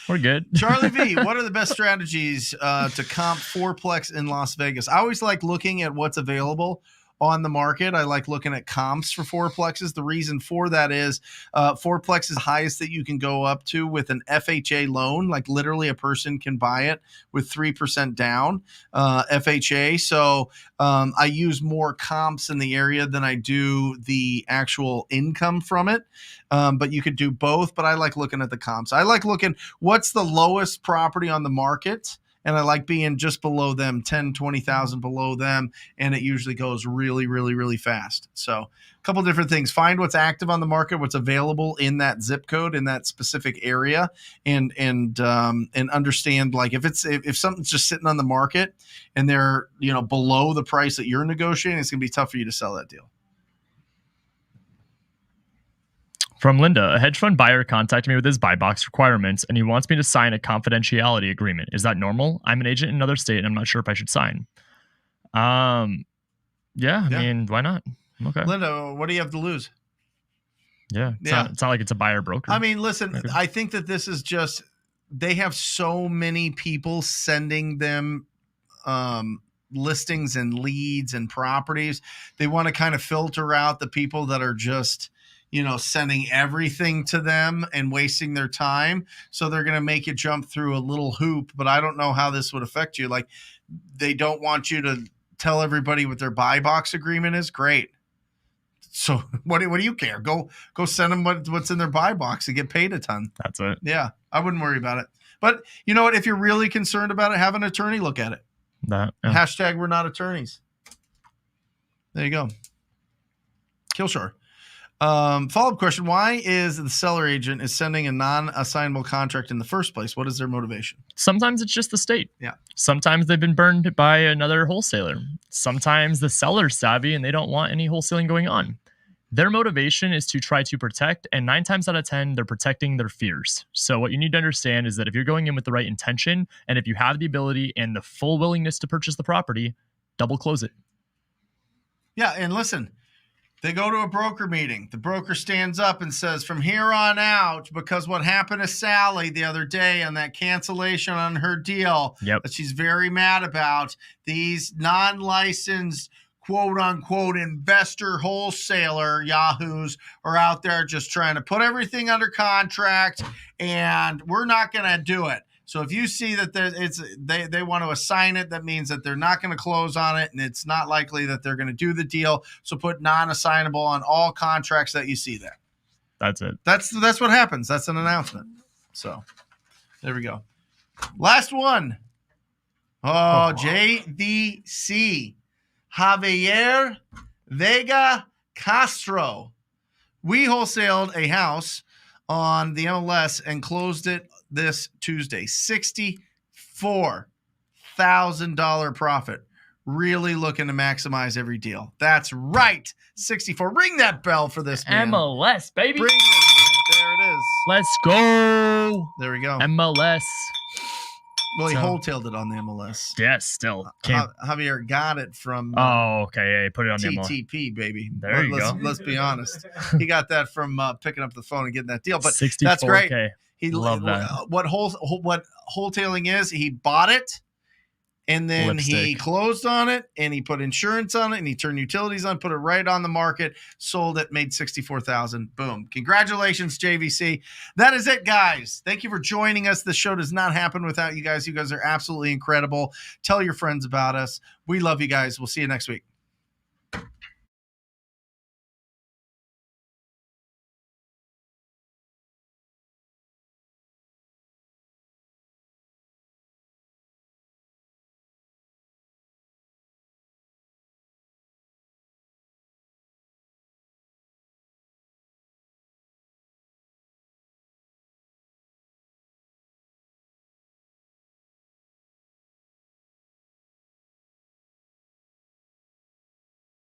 We're good. Charlie V, what are the best strategies to comp fourplex in Las Vegas? I always like looking at what's available on the market. I like looking at comps for fourplexes. The reason for that is fourplex is the highest that you can go up to with an FHA loan. Like literally a person can buy it with 3% down FHA. So I use more comps in the area than I do the actual income from it. But you could do both, but I like looking at the comps. I like looking what's the lowest property on the market. And I like being just below them, 10, 20,000 below them. And it usually goes really, really, really fast. So a couple different things. Find what's active on the market, what's available in that zip code, in that specific area. And understand, like, if something's just sitting on the market and they're, below the price that you're negotiating, it's going to be tough for you to sell that deal. From Linda, a hedge fund buyer contacted me with his buy box requirements, and he wants me to sign a confidentiality agreement. Is that normal? I'm an agent in another state, and I'm not sure if I should sign. Yeah. I mean, why not? Okay. Linda, what do you have to lose? Yeah. It's not like it's a buyer broker. I mean, listen, okay. I think that this is just, they have so many people sending them listings and leads and properties. They want to kind of filter out the people that are just, sending everything to them and wasting their time. So they're going to make you jump through a little hoop, but I don't know how this would affect you. Like, they don't want you to tell everybody what their buy box agreement is. Great. So what do you care? Go send them what's in their buy box and get paid a ton. That's it. Yeah. I wouldn't worry about it. But you know what? If you're really concerned about it, have an attorney look at it. Hashtag we're not attorneys. There you go. Killshore. Follow-up question. Why is the seller agent is sending a non-assignable contract in the first place? What is their motivation? Sometimes it's just the state. Yeah. Sometimes they've been burned by another wholesaler. Sometimes the seller's savvy and they don't want any wholesaling going on. Their motivation is to try to protect, and 9 times out of 10, they're protecting their fears. So what you need to understand is that if you're going in with the right intention, and if you have the ability and the full willingness to purchase the property, double close it. Yeah, and listen, they go to a broker meeting. The broker stands up and says, from here on out, because what happened to Sally the other day on that cancellation on her deal that she's very mad about, these non-licensed, quote unquote, investor wholesaler yahoos are out there just trying to put everything under contract, and we're not going to do it. So if you see that they want to assign it, that means that they're not going to close on it, and it's not likely that they're going to do the deal. So put non-assignable on all contracts that you see there. That's it. That's what happens. That's an announcement. So there we go. Last one. JVC. Javier Vega Castro. We wholesaled a house on the MLS and closed it this Tuesday. $64,000 profit. Really looking to maximize every deal. That's right. 64. Ring that bell for this man. MLS, baby. Bring this man. There it is. Let's go. There we go. MLS. Well, he wholetailed it on the MLS. Yes, still. Javier got it from okay. Yeah, he put it on the MLS. TTP, baby. There you go. Let's be honest. He got that from picking up the phone and getting that deal. But 64K. that's great. Love that. What wholetailing is, he bought it, And then he Lipstick. closed on it, and he put insurance on it, and he turned utilities on, put it right on the market, sold it, made $64,000. Boom. Congratulations, JVC. That is it, guys. Thank you for joining us. The show does not happen without you guys. You guys are absolutely incredible. Tell your friends about us. We love you guys. We'll see you next week.